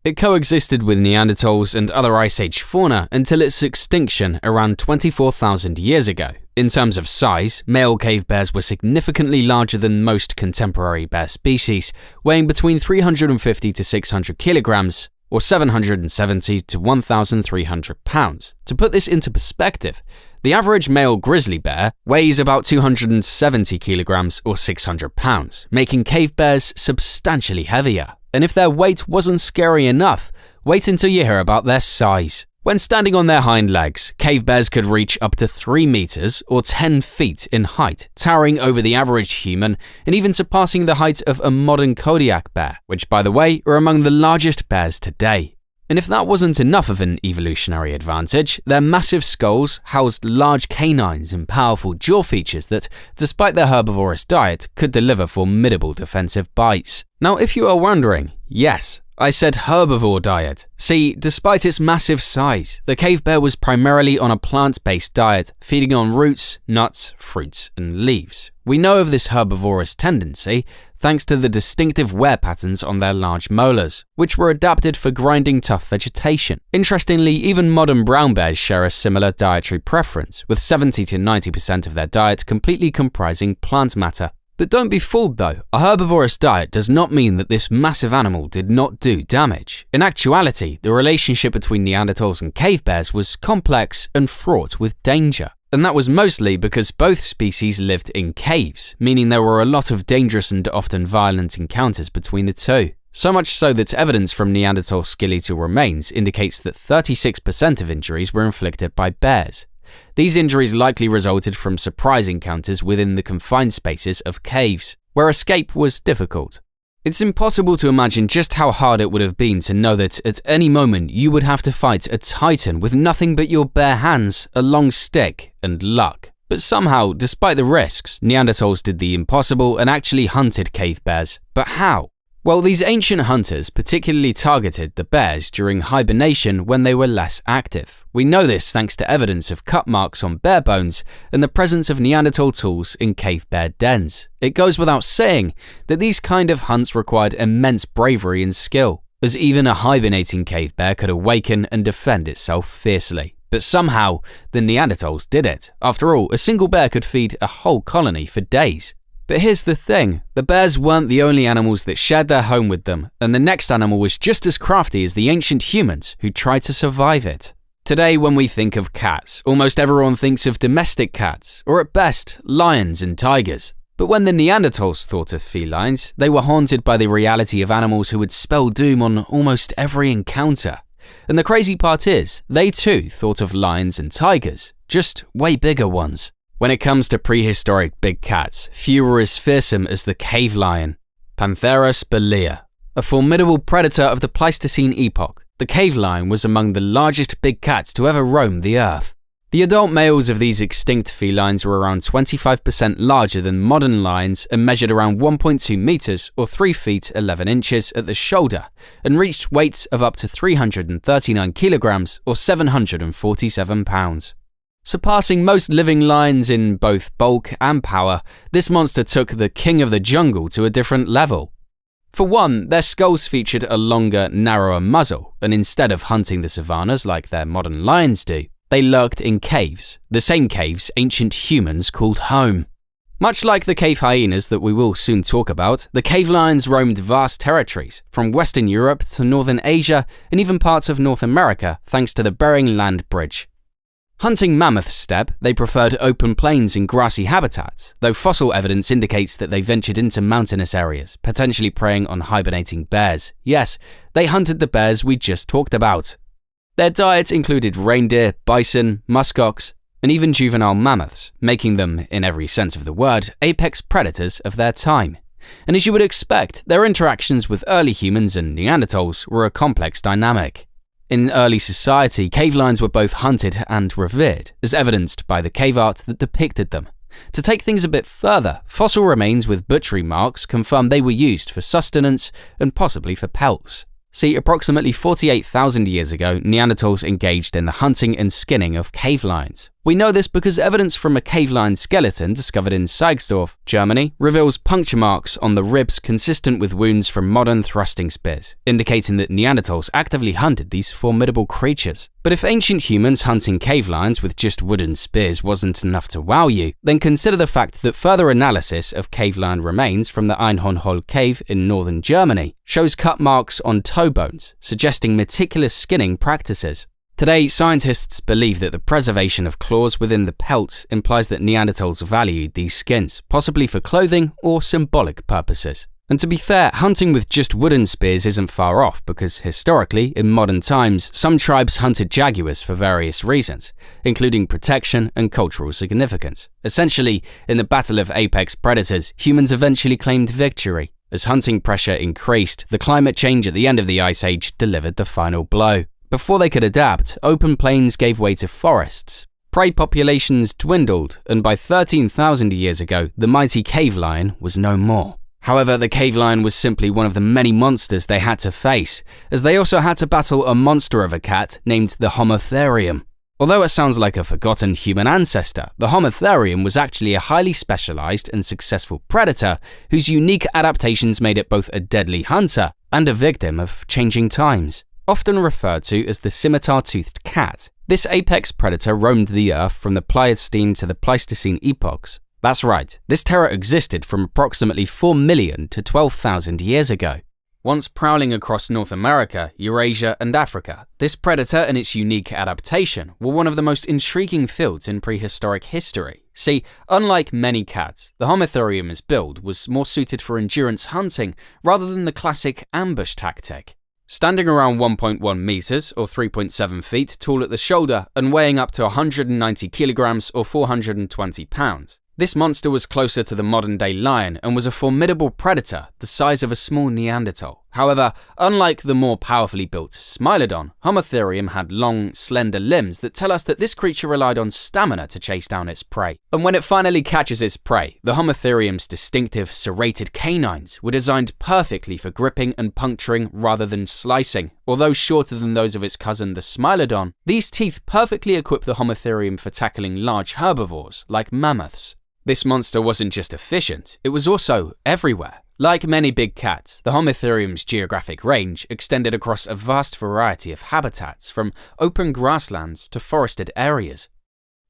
Speaker 1: It coexisted with Neanderthals and other Ice Age fauna until its extinction around 24,000 years ago. In terms of size, male cave bears were significantly larger than most contemporary bear species, weighing between 350 to 600 kilograms, or 770 to 1,300 pounds. To put this into perspective, the average male grizzly bear weighs about 270 kilograms or 600 pounds, making cave bears substantially heavier. And if their weight wasn't scary enough, wait until you hear about their size. When standing on their hind legs, cave bears could reach up to 3 meters or 10 feet in height, towering over the average human and even surpassing the height of a modern Kodiak bear, which, by the way, are among the largest bears today. And if that wasn't enough of an evolutionary advantage, their massive skulls housed large canines and powerful jaw features that, despite their herbivorous diet, could deliver formidable defensive bites. Now, if you are wondering, yes, I said herbivore diet. See, despite its massive size, the cave bear was primarily on a plant-based diet, feeding on roots, nuts, fruits, and leaves. We know of this herbivorous tendency thanks to the distinctive wear patterns on their large molars, which were adapted for grinding tough vegetation. Interestingly, even modern brown bears share a similar dietary preference, with 70 to 90% of their diet completely comprising plant matter. But don't be fooled though, a herbivorous diet does not mean that this massive animal did not do damage. In actuality, the relationship between Neanderthals and cave bears was complex and fraught with danger. And that was mostly because both species lived in caves, meaning there were a lot of dangerous and often violent encounters between the two. So much so that evidence from Neanderthal skeletal remains indicates that 36% of injuries were inflicted by bears. These injuries likely resulted from surprise encounters within the confined spaces of caves, where escape was difficult. It's impossible to imagine just how hard it would have been to know that at any moment you would have to fight a titan with nothing but your bare hands, a long stick, and luck. But somehow, despite the risks, Neanderthals did the impossible and actually hunted cave bears. But how? Well, these ancient hunters particularly targeted the bears during hibernation when they were less active. We know this thanks to evidence of cut marks on bear bones and the presence of Neanderthal tools in cave bear dens. It goes without saying that these kind of hunts required immense bravery and skill, as even a hibernating cave bear could awaken and defend itself fiercely. But somehow, the Neanderthals did it. After all, a single bear could feed a whole colony for days. But here's the thing, the bears weren't the only animals that shared their home with them, and the next animal was just as crafty as the ancient humans who tried to survive it. Today, when we think of cats, almost everyone thinks of domestic cats, or at best, lions and tigers. But when the Neanderthals thought of felines, they were haunted by the reality of animals who would spell doom on almost every encounter. And the crazy part is, they too thought of lions and tigers, just way bigger ones. When it comes to prehistoric big cats, few were as fearsome as the cave lion, Panthera spelaea. A formidable predator of the Pleistocene epoch, the cave lion was among the largest big cats to ever roam the earth. The adult males of these extinct felines were around 25% larger than modern lions and measured around 1.2 meters or 3 feet 11 inches at the shoulder and reached weights of up to 339 kilograms or 747 pounds. Surpassing most living lions in both bulk and power, this monster took the king of the jungle to a different level. For one, their skulls featured a longer, narrower muzzle, and instead of hunting the savannas like their modern lions do, they lurked in caves, the same caves ancient humans called home. Much like the cave hyenas that we will soon talk about, the cave lions roamed vast territories, from Western Europe to Northern Asia and even parts of North America thanks to the Bering Land Bridge. Hunting mammoth steppe, they preferred open plains and grassy habitats, though fossil evidence indicates that they ventured into mountainous areas, potentially preying on hibernating bears. Yes, they hunted the bears we just talked about. Their diet included reindeer, bison, muskox, and even juvenile mammoths, making them, in every sense of the word, apex predators of their time. And as you would expect, their interactions with early humans and Neanderthals were a complex dynamic. In early society, cave lions were both hunted and revered, as evidenced by the cave art that depicted them. To take things a bit further, fossil remains with butchery marks confirm they were used for sustenance and possibly for pelts. See, approximately 48,000 years ago, Neanderthals engaged in the hunting and skinning of cave lions. We know this because evidence from a cave lion skeleton discovered in Seigsdorf, Germany, reveals puncture marks on the ribs consistent with wounds from modern thrusting spears, indicating that Neanderthals actively hunted these formidable creatures. But if ancient humans hunting cave lions with just wooden spears wasn't enough to wow you, then consider the fact that further analysis of cave lion remains from the Einhornhöhle cave in northern Germany shows cut marks on toe bones, suggesting meticulous skinning practices. Today, scientists believe that the preservation of claws within the pelt implies that Neanderthals valued these skins, possibly for clothing or symbolic purposes. And to be fair, hunting with just wooden spears isn't far off because historically, in modern times, some tribes hunted jaguars for various reasons, including protection and cultural significance. Essentially, in the battle of apex predators, humans eventually claimed victory. As hunting pressure increased, the climate change at the end of the Ice Age delivered the final blow. Before they could adapt, open plains gave way to forests. Prey populations dwindled, and by 13,000 years ago, the mighty cave lion was no more. However, the cave lion was simply one of the many monsters they had to face, as they also had to battle a monster of a cat named the Homotherium. Although it sounds like a forgotten human ancestor, the Homotherium was actually a highly specialized and successful predator whose unique adaptations made it both a deadly hunter and a victim of changing times. Often referred to as the scimitar-toothed cat, this apex predator roamed the Earth from the Pliocene to the Pleistocene epochs. That's right, this terror existed from approximately 4 million to 12,000 years ago. Once prowling across North America, Eurasia, and Africa, this predator and its unique adaptation were one of the most intriguing fields in prehistoric history. See, unlike many cats, the Homotherium's build was more suited for endurance hunting rather than the classic ambush tactic. Standing around 1.1 meters or 3.7 feet tall at the shoulder and weighing up to 190 kilograms or 420 pounds. This monster was closer to the modern-day lion and was a formidable predator the size of a small Neanderthal. However, unlike the more powerfully built Smilodon, Homotherium had long, slender limbs that tell us that this creature relied on stamina to chase down its prey. And when it finally catches its prey, the Homotherium's distinctive, serrated canines were designed perfectly for gripping and puncturing rather than slicing. Although shorter than those of its cousin the Smilodon, these teeth perfectly equip the Homotherium for tackling large herbivores like mammoths. This monster wasn't just efficient, it was also everywhere. Like many big cats, the Homotherium's geographic range extended across a vast variety of habitats, from open grasslands to forested areas.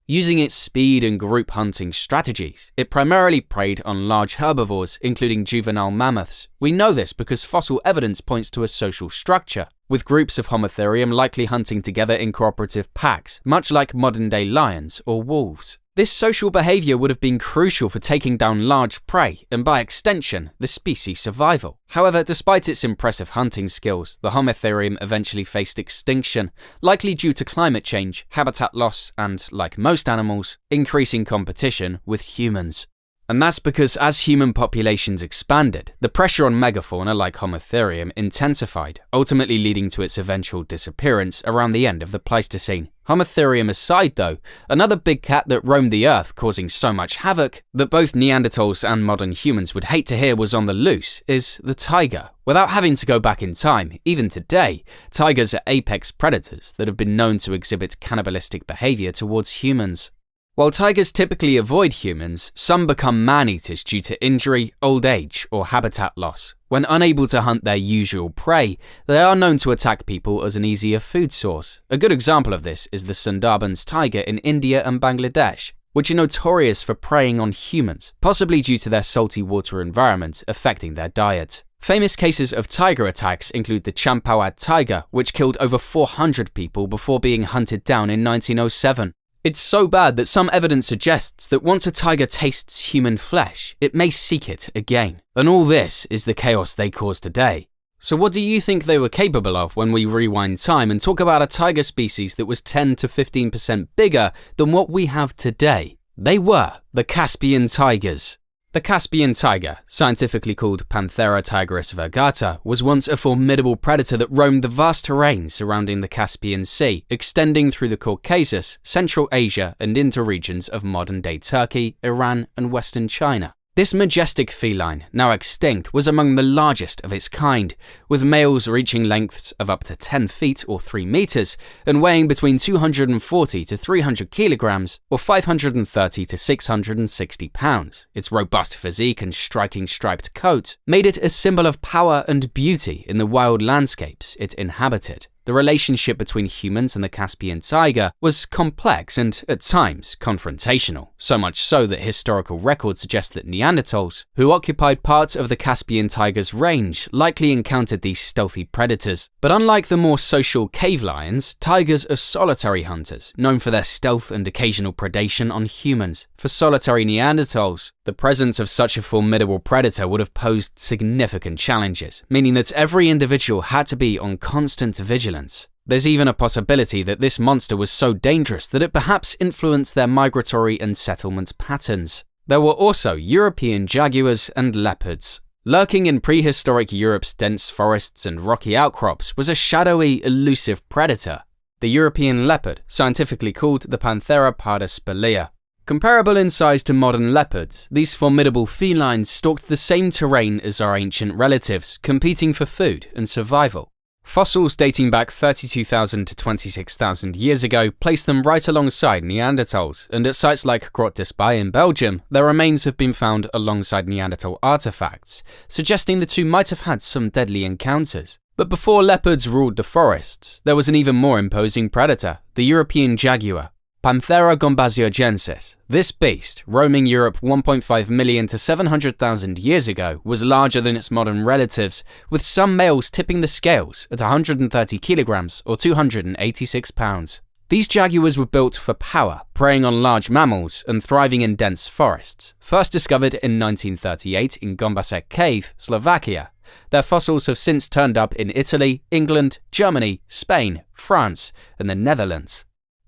Speaker 1: Using its speed and group hunting strategies, it primarily preyed on large herbivores, including juvenile mammoths. We know this because fossil evidence points to a social structure, with groups of Homotherium likely hunting together in cooperative packs, much like modern-day lions or wolves. This social behavior would have been crucial for taking down large prey and, by extension, the species' survival. However, despite its impressive hunting skills, the Homotherium eventually faced extinction, likely due to climate change, habitat loss, and, like most animals, increasing competition with humans. And that's because as human populations expanded, the pressure on megafauna like Homotherium intensified, ultimately leading to its eventual disappearance around the end of the Pleistocene. Homotherium aside though, another big cat that roamed the earth causing so much havoc that both Neanderthals and modern humans would hate to hear was on the loose is the tiger. Without having to go back in time, even today, tigers are apex predators that have been known to exhibit cannibalistic behavior towards humans. While tigers typically avoid humans, some become man-eaters due to injury, old age, or habitat loss. When unable to hunt their usual prey, they are known to attack people as an easier food source. A good example of this is the Sundarbans tiger in India and Bangladesh, which are notorious for preying on humans, possibly due to their salty water environment affecting their diet. Famous cases of tiger attacks include the Champawat tiger, which killed over 400 people before being hunted down in 1907. It's so bad that some evidence suggests that once a tiger tastes human flesh, it may seek it again. And all this is the chaos they cause today. So what do you think they were capable of when we rewind time and talk about a tiger species that was 10 to 15% bigger than what we have today? They were the Caspian tigers. The Caspian tiger, scientifically called Panthera tigris virgata, was once a formidable predator that roamed the vast terrain surrounding the Caspian Sea, extending through the Caucasus, Central Asia, and into regions of modern-day Turkey, Iran, and Western China. This majestic feline, now extinct, was among the largest of its kind, with males reaching lengths of up to 10 feet or 3 meters and weighing between 240 to 300 kilograms or 530 to 660 pounds. Its robust physique and striking striped coat made it a symbol of power and beauty in the wild landscapes it inhabited. The relationship between humans and the Caspian tiger was complex and, at times, confrontational, so much so that historical records suggest that Neanderthals, who occupied parts of the Caspian tiger's range, likely encountered these stealthy predators. But unlike the more social cave lions, tigers are solitary hunters, known for their stealth and occasional predation on humans. For solitary Neanderthals, the presence of such a formidable predator would have posed significant challenges, meaning that every individual had to be on constant vigilance. There's even a possibility that this monster was so dangerous that it perhaps influenced their migratory and settlement patterns. There were also European jaguars and leopards. Lurking in prehistoric Europe's dense forests and rocky outcrops was a shadowy, elusive predator, the European leopard, scientifically called the Panthera pardaspalea. Comparable in size to modern leopards, these formidable felines stalked the same terrain as our ancient relatives, competing for food and survival. Fossils dating back 32,000 to 26,000 years ago place them right alongside Neanderthals, and at sites like Grotte des Bays in Belgium, their remains have been found alongside Neanderthal artifacts, suggesting the two might have had some deadly encounters. But before leopards ruled the forests, there was an even more imposing predator, the European jaguar, Panthera gombasiogensis. This beast, roaming Europe 1.5 million to 700,000 years ago, was larger than its modern relatives, with some males tipping the scales at 130 kilograms or 286 pounds. These jaguars were built for power, preying on large mammals and thriving in dense forests. First discovered in 1938 in Gombasek Cave, Slovakia, their fossils have since turned up in Italy, England, Germany, Spain, France, and the Netherlands.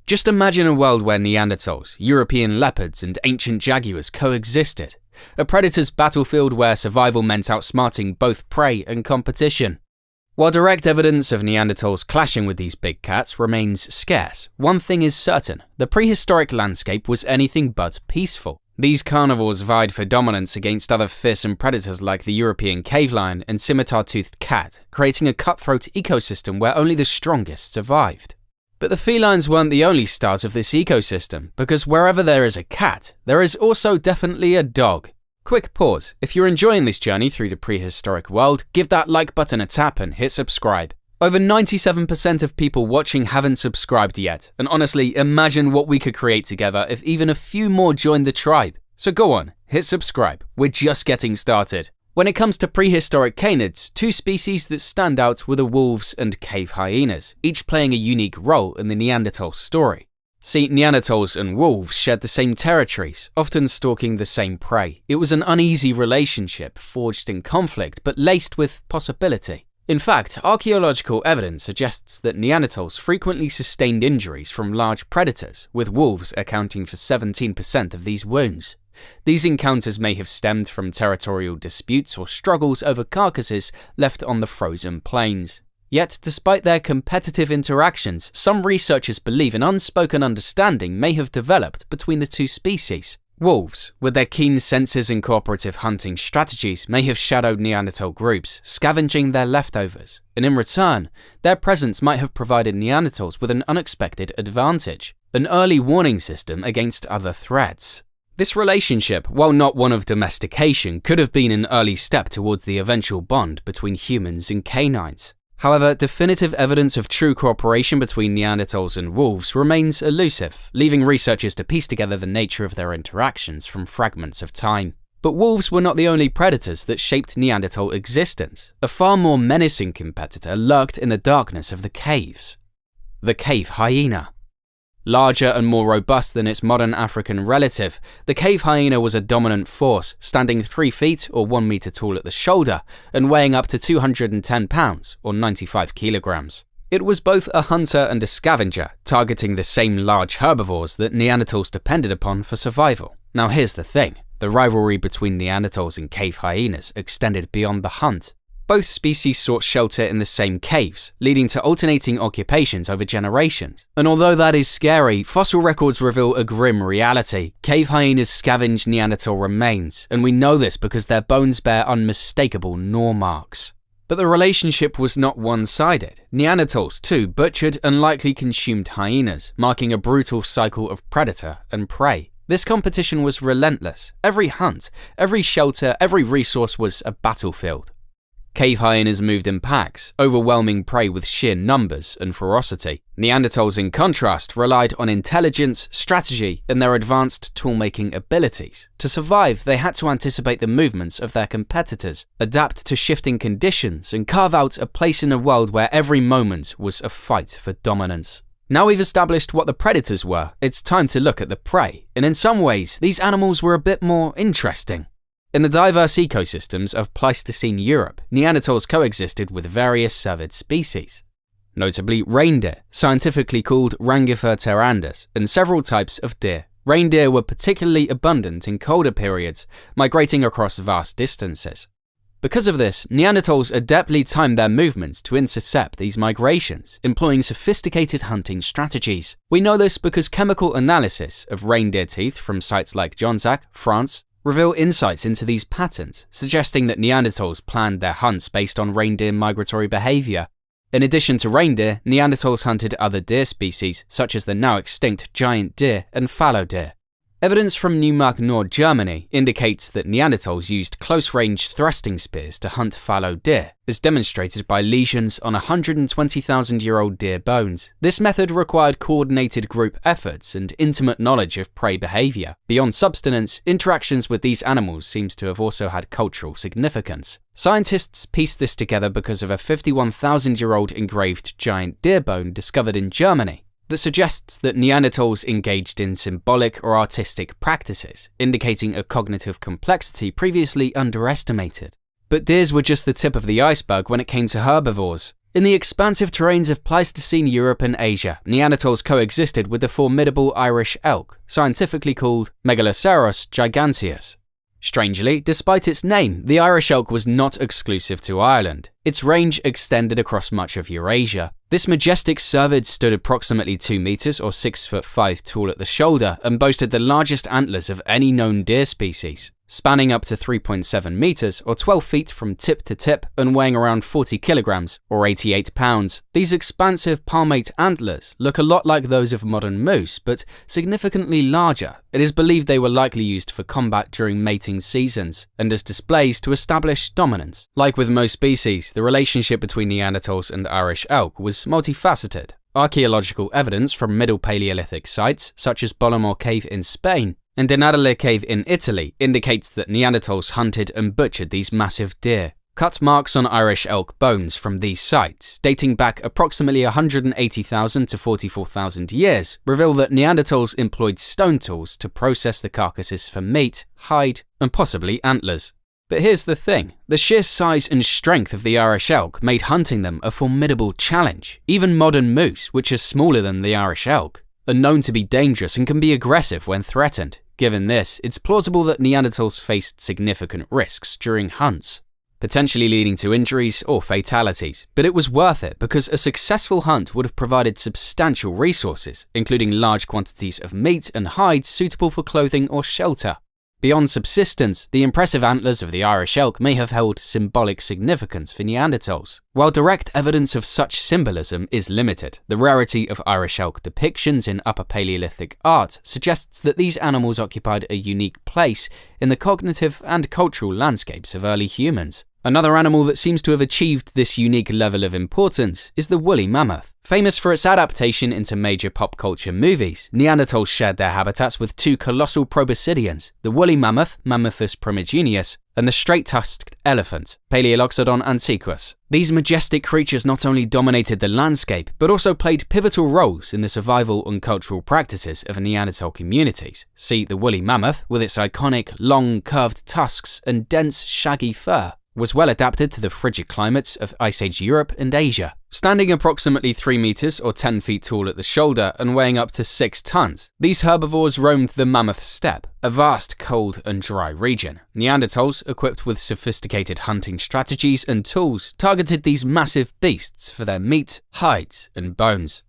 Speaker 1: Just imagine a world where Neanderthals, European leopards, and ancient jaguars coexisted. A predator's battlefield where survival meant outsmarting both prey and competition. While direct evidence of Neanderthals clashing with these big cats remains scarce, one thing is certain: the prehistoric landscape was anything but peaceful. These carnivores vied for dominance against other fearsome predators like the European cave lion and scimitar-toothed cat, creating a cutthroat ecosystem where only the strongest survived. But the felines weren't the only stars of this ecosystem, because wherever there is a cat, there is also definitely a dog. Quick pause. If you're enjoying this journey through the prehistoric world, give that like button a tap and hit subscribe. Over 97% of people watching haven't subscribed yet, and honestly, imagine what we could create together if even a few more joined the tribe. So go on, hit subscribe. We're just getting started. When it comes to prehistoric canids, two species that stand out were the wolves and cave hyenas, each playing a unique role in the Neanderthal story. See, Neanderthals and wolves shared the same territories, often stalking the same prey. It was an uneasy relationship, forged in conflict, but laced with possibility. In fact, archaeological evidence suggests that Neanderthals frequently sustained injuries from large predators, with wolves accounting for 17% of these wounds. These encounters may have stemmed from territorial disputes or struggles over carcasses left on the frozen plains. Yet, despite their competitive interactions, some researchers believe an unspoken understanding may have developed between the two species. Wolves, with their keen senses and cooperative hunting strategies, may have shadowed Neanderthal groups, scavenging their leftovers, and in return, their presence might have provided Neanderthals with an unexpected advantage, an early warning system against other threats. This relationship, while not one of domestication, could have been an early step towards the eventual bond between humans and canines. However, definitive evidence of true cooperation between Neanderthals and wolves remains elusive, leaving researchers to piece together the nature of their interactions from fragments of time. But wolves were not the only predators that shaped Neanderthal existence. A far more menacing competitor lurked in the darkness of the caves: the cave hyena. Larger and more robust than its modern African relative, the cave hyena was a dominant force, standing 3 feet or 1 meter tall at the shoulder and weighing up to 210 pounds or 95 kilograms. It was both a hunter and a scavenger, targeting the same large herbivores that Neanderthals depended upon for survival. Now here's the thing: the rivalry between Neanderthals and cave hyenas extended beyond the hunt. Both species sought shelter in the same caves, leading to alternating occupations over generations. And although that is scary, fossil records reveal a grim reality. Cave hyenas scavenged Neanderthal remains, and we know this because their bones bear unmistakable gnaw marks. But the relationship was not one-sided. Neanderthals, too, butchered and likely consumed hyenas, marking a brutal cycle of predator and prey. This competition was relentless. Every hunt, every shelter, every resource was a battlefield. Cave hyenas moved in packs, overwhelming prey with sheer numbers and ferocity. Neanderthals, in contrast, relied on intelligence, strategy, and their advanced tool-making abilities. To survive, they had to anticipate the movements of their competitors, adapt to shifting conditions, and carve out a place in a world where every moment was a fight for dominance. Now we've established what the predators were, it's time to look at the prey, and in some ways, these animals were a bit more interesting. In the diverse ecosystems of Pleistocene Europe, Neanderthals coexisted with various cervid species, notably reindeer, scientifically called Rangifer terandus, and several types of deer. Reindeer were particularly abundant in colder periods, migrating across vast distances. Because of this, Neanderthals adeptly timed their movements to intercept these migrations, employing sophisticated hunting strategies. We know this because chemical analysis of reindeer teeth from sites like Jonzac, France, reveal insights into these patterns, suggesting that Neanderthals planned their hunts based on reindeer migratory behavior. In addition to reindeer, Neanderthals hunted other deer species, such as the now extinct giant deer and fallow deer. Evidence from Cro-Magnon, Germany, indicates that Neanderthals used close-range thrusting spears to hunt fallow deer, as demonstrated by lesions on 120,000-year-old deer bones. This method required coordinated group efforts and intimate knowledge of prey behavior. Beyond subsistence, interactions with these animals seems to have also had cultural significance. Scientists pieced this together because of a 51,000-year-old engraved giant deer bone discovered in Germany that suggests that Neanderthals engaged in symbolic or artistic practices, indicating a cognitive complexity previously underestimated. But deers were just the tip of the iceberg when it came to herbivores. In the expansive terrains of Pleistocene Europe and Asia, Neanderthals coexisted with the formidable Irish elk, scientifically called Megaloceros giganteus. Strangely, despite its name, the Irish elk was not exclusive to Ireland. Its range extended across much of Eurasia. This majestic cervid stood approximately 2 meters or 6'5" tall at the shoulder and boasted the largest antlers of any known deer species, spanning up to 3.7 meters or 12 feet from tip to tip and weighing around 40 kilograms or 88 pounds. These expansive palmate antlers look a lot like those of modern moose, but significantly larger. It is believed they were likely used for combat during mating seasons and as displays to establish dominance. Like with most species, the relationship between Neanderthals and Irish elk was multifaceted. Archaeological evidence from Middle Paleolithic sites, such as Bolomor Cave in Spain and Denadale Cave in Italy, indicates that Neanderthals hunted and butchered these massive deer. Cut marks on Irish elk bones from these sites, dating back approximately 180,000 to 44,000 years, reveal that Neanderthals employed stone tools to process the carcasses for meat, hide, and possibly antlers. But here's the thing, the sheer size and strength of the Irish elk made hunting them a formidable challenge. Even modern moose, which are smaller than the Irish elk, are known to be dangerous and can be aggressive when threatened. Given this, it's plausible that Neanderthals faced significant risks during hunts, potentially leading to injuries or fatalities. But it was worth it because a successful hunt would have provided substantial resources, including large quantities of meat and hides suitable for clothing or shelter. Beyond subsistence, the impressive antlers of the Irish elk may have held symbolic significance for Neanderthals. While direct evidence of such symbolism is limited, the rarity of Irish elk depictions in Upper Paleolithic art suggests that these animals occupied a unique place in the cognitive and cultural landscapes of early humans. Another animal that seems to have achieved this unique level of importance is the woolly mammoth. Famous for its adaptation into major pop culture movies, Neanderthals shared their habitats with 2 colossal proboscideans, the woolly mammoth, Mammuthus primigenius, and the straight-tusked elephant, Paleoloxodon antiquus. These majestic creatures not only dominated the landscape, but also played pivotal roles in the survival and cultural practices of Neanderthal communities. See the woolly mammoth, with its iconic, long, curved tusks and dense, shaggy fur, was well adapted to the frigid climates of Ice Age Europe and Asia. Standing approximately 3 meters or 10 feet tall at the shoulder and weighing up to 6 tons, these herbivores roamed the Mammoth Steppe, a vast, cold and dry region. Neanderthals, equipped with sophisticated hunting strategies and tools, targeted these massive beasts for their meat, hides and bones.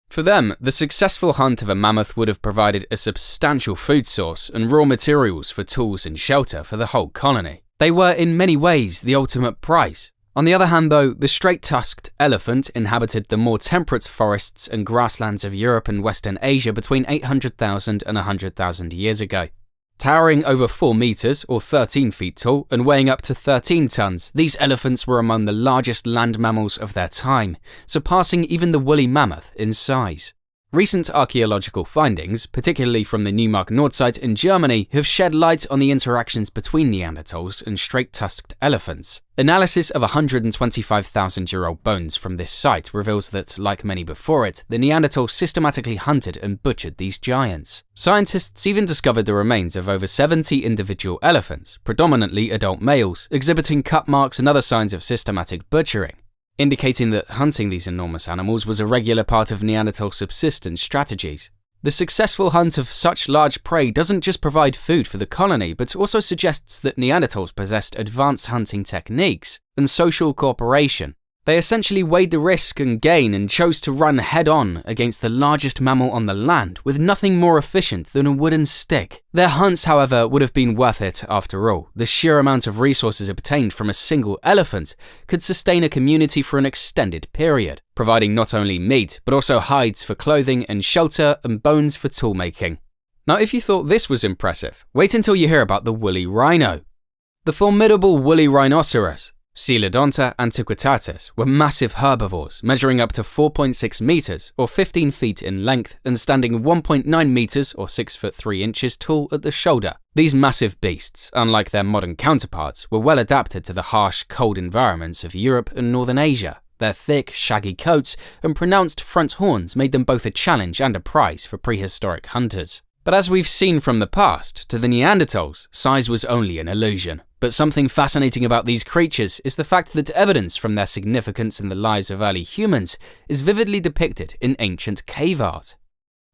Speaker 1: For them, the successful hunt of a mammoth would have provided a substantial food source and raw materials for tools and shelter for the whole colony. They were in many ways the ultimate prize. On the other hand though, the straight-tusked elephant inhabited the more temperate forests and grasslands of Europe and Western Asia between 800,000 and 100,000 years ago. Towering over 4 meters or 13 feet tall and weighing up to 13 tons, these elephants were among the largest land mammals of their time, surpassing even the woolly mammoth in size. Recent archaeological findings, particularly from the Cro-Magnon site in Germany, have shed light on the interactions between Neanderthals and straight-tusked elephants. Analysis of 125,000-year-old bones from this site reveals that, like many before it, the Neanderthals systematically hunted and butchered these giants. Scientists even discovered the remains of over 70 individual elephants, predominantly adult males, exhibiting cut marks and other signs of systematic butchering, indicating that hunting these enormous animals was a regular part of Neanderthal subsistence strategies. The successful hunt of such large prey doesn't just provide food for the colony, but also suggests that Neanderthals possessed advanced hunting techniques and social cooperation. They essentially weighed the risk and gain and chose to run head-on against the largest mammal on the land with nothing more efficient than a wooden stick. Their hunts, however, would have been worth it after all. The sheer amount of resources obtained from a single elephant could sustain a community for an extended period, providing not only meat, but also hides for clothing and shelter and bones for tool making. Now, if you thought this was impressive, wait until you hear about the woolly rhino. The formidable woolly rhinoceros, Coelodonta antiquitatis, were massive herbivores, measuring up to 4.6 meters or 15 feet in length and standing 1.9 meters or 6 foot 3 inches tall at the shoulder. These massive beasts, unlike their modern counterparts, were well adapted to the harsh, cold environments of Europe and Northern Asia. Their thick, shaggy coats and pronounced front horns made them both a challenge and a prize for prehistoric hunters. But as we've seen from the past, to the Neanderthals, size was only an illusion. But something fascinating about these creatures is the fact that evidence from their significance in the lives of early humans is vividly depicted in ancient cave art.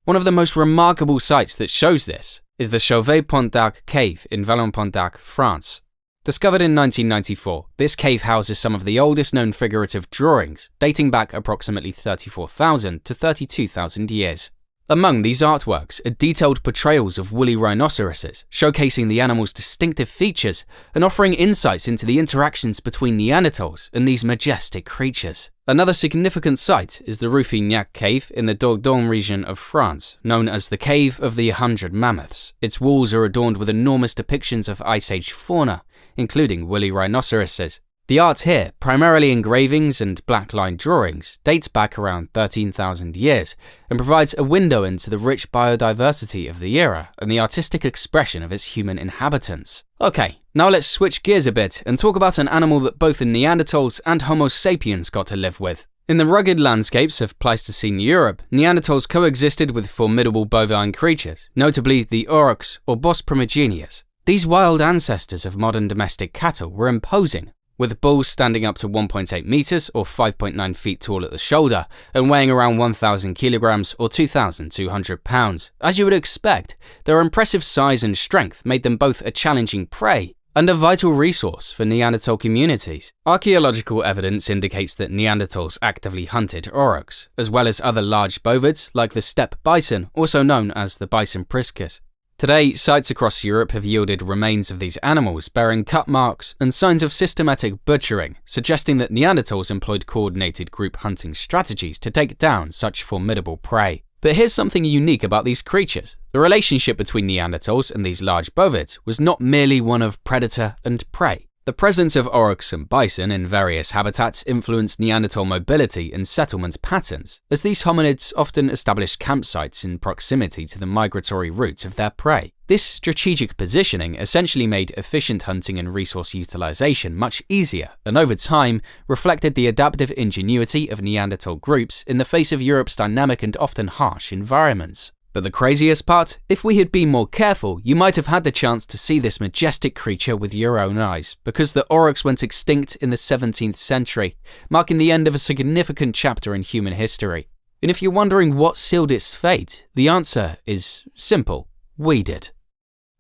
Speaker 1: One of the most remarkable sites that shows this is the Chauvet-Pont d'Arc cave in Vallon-Pont-d'Arc, France. Discovered in 1994, this cave houses some of the oldest known figurative drawings, dating back approximately 34,000 to 32,000 years. Among these artworks are detailed portrayals of woolly rhinoceroses, showcasing the animal's distinctive features and offering insights into the interactions between Neanderthals and these majestic creatures. Another significant site is the Ruffignac cave in the Dordogne region of France, known as the Cave of the 100 Mammoths. Its walls are adorned with enormous depictions of Ice Age fauna, including woolly rhinoceroses. The art here, primarily engravings and black-line drawings, dates back around 13,000 years and provides a window into the rich biodiversity of the era and the artistic expression of its human inhabitants. Okay, now let's switch gears a bit and talk about an animal that both the Neanderthals and Homo sapiens got to live with. In the rugged landscapes of Pleistocene Europe, Neanderthals coexisted with formidable bovine creatures, notably the aurochs or Bos primigenius. These wild ancestors of modern domestic cattle were imposing, with bulls standing up to 1.8 meters or 5.9 feet tall at the shoulder and weighing around 1,000 kilograms or 2,200 pounds. As you would expect, their impressive size and strength made them both a challenging prey and a vital resource for Neanderthal communities. Archaeological evidence indicates that Neanderthals actively hunted aurochs, as well as other large bovids like the steppe bison, also known as the bison priscus. Today, sites across Europe have yielded remains of these animals bearing cut marks and signs of systematic butchering, suggesting that Neanderthals employed coordinated group hunting strategies to take down such formidable prey. But here's something unique about these creatures. The relationship between Neanderthals and these large bovids was not merely one of predator and prey. The presence of aurochs and bison in various habitats influenced Neanderthal mobility and settlement patterns, as these hominids often established campsites in proximity to the migratory routes of their prey. This strategic positioning essentially made efficient hunting and resource utilization much easier, and over time reflected the adaptive ingenuity of Neanderthal groups in the face of Europe's dynamic and often harsh environments. But the craziest part? If we had been more careful, you might have had the chance to see this majestic creature with your own eyes, because the aurochs went extinct in the 17th century, marking the end of a significant chapter in human history. And if you're wondering what sealed its fate, the answer is simple: we did.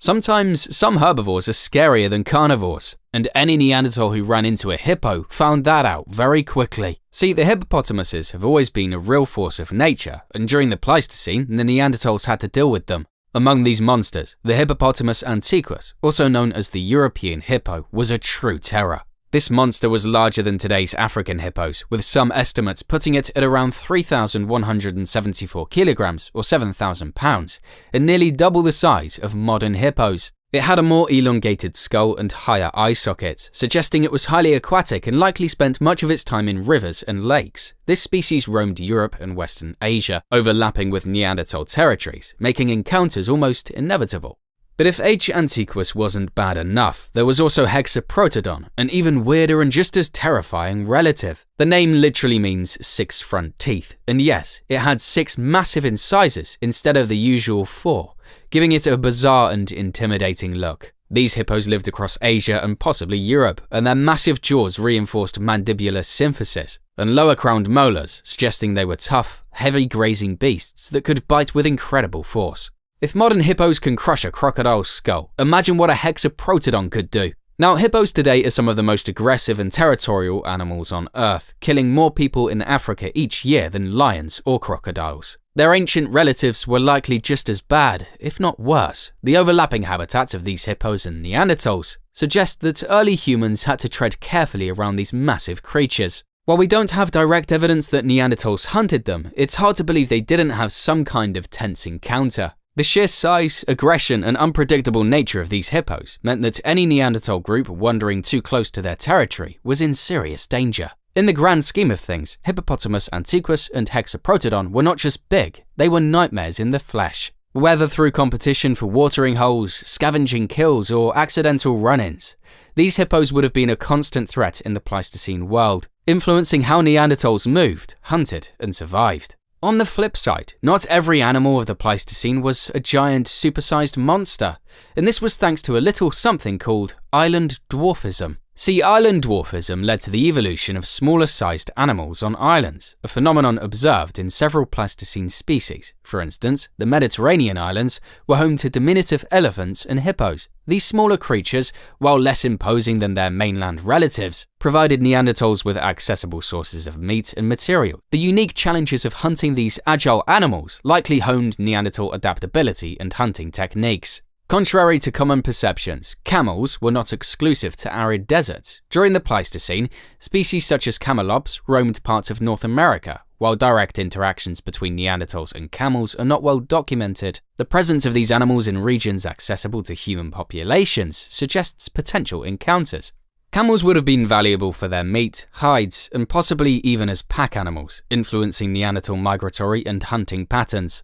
Speaker 1: Sometimes some herbivores are scarier than carnivores, and any Neanderthal who ran into a hippo found that out very quickly. See, the hippopotamuses have always been a real force of nature, and during the Pleistocene, the Neanderthals had to deal with them. Among these monsters, the Hippopotamus antiquus, also known as the European hippo, was a true terror. This monster was larger than today's African hippos, with some estimates putting it at around 3,174 kilograms or 7,000 pounds, and nearly double the size of modern hippos. It had a more elongated skull and higher eye sockets, suggesting it was highly aquatic and likely spent much of its time in rivers and lakes. This species roamed Europe and Western Asia, overlapping with Neanderthal territories, making encounters almost inevitable. But if H. antiquus wasn't bad enough, there was also Hexaprotodon, an even weirder and just as terrifying relative. The name literally means 6 front teeth, and yes, it had 6 massive incisors instead of the usual 4, giving it a bizarre and intimidating look. These hippos lived across Asia and possibly Europe, and their massive jaws reinforced mandibular symphysis and lower-crowned molars, suggesting they were tough, heavy-grazing beasts that could bite with incredible force. If modern hippos can crush a crocodile's skull, imagine what a hexaprotodon could do. Now, hippos today are some of the most aggressive and territorial animals on Earth, killing more people in Africa each year than lions or crocodiles. Their ancient relatives were likely just as bad, if not worse. The overlapping habitats of these hippos and Neanderthals suggest that early humans had to tread carefully around these massive creatures. While we don't have direct evidence that Neanderthals hunted them, it's hard to believe they didn't have some kind of tense encounter. The sheer size, aggression, and unpredictable nature of these hippos meant that any Neanderthal group wandering too close to their territory was in serious danger. In the grand scheme of things, Hippopotamus antiquus and Hexaprotodon were not just big, they were nightmares in the flesh. Whether through competition for watering holes, scavenging kills, or accidental run-ins, these hippos would have been a constant threat in the Pleistocene world, influencing how Neanderthals moved, hunted, and survived. On the flip side, not every animal of the Pleistocene was a giant, supersized monster, and this was thanks to a little something called island dwarfism. See, island dwarfism led to the evolution of smaller-sized animals on islands, a phenomenon observed in several Pleistocene species. For instance, the Mediterranean islands were home to diminutive elephants and hippos. These smaller creatures, while less imposing than their mainland relatives, provided Neanderthals with accessible sources of meat and material. The unique challenges of hunting these agile animals likely honed Neanderthal adaptability and hunting techniques. Contrary to common perceptions, camels were not exclusive to arid deserts. During the Pleistocene, species such as camelops roamed parts of North America, while direct interactions between Neanderthals and camels are not well documented. The presence of these animals in regions accessible to human populations suggests potential encounters. Camels would have been valuable for their meat, hides, and possibly even as pack animals, influencing Neanderthal migratory and hunting patterns.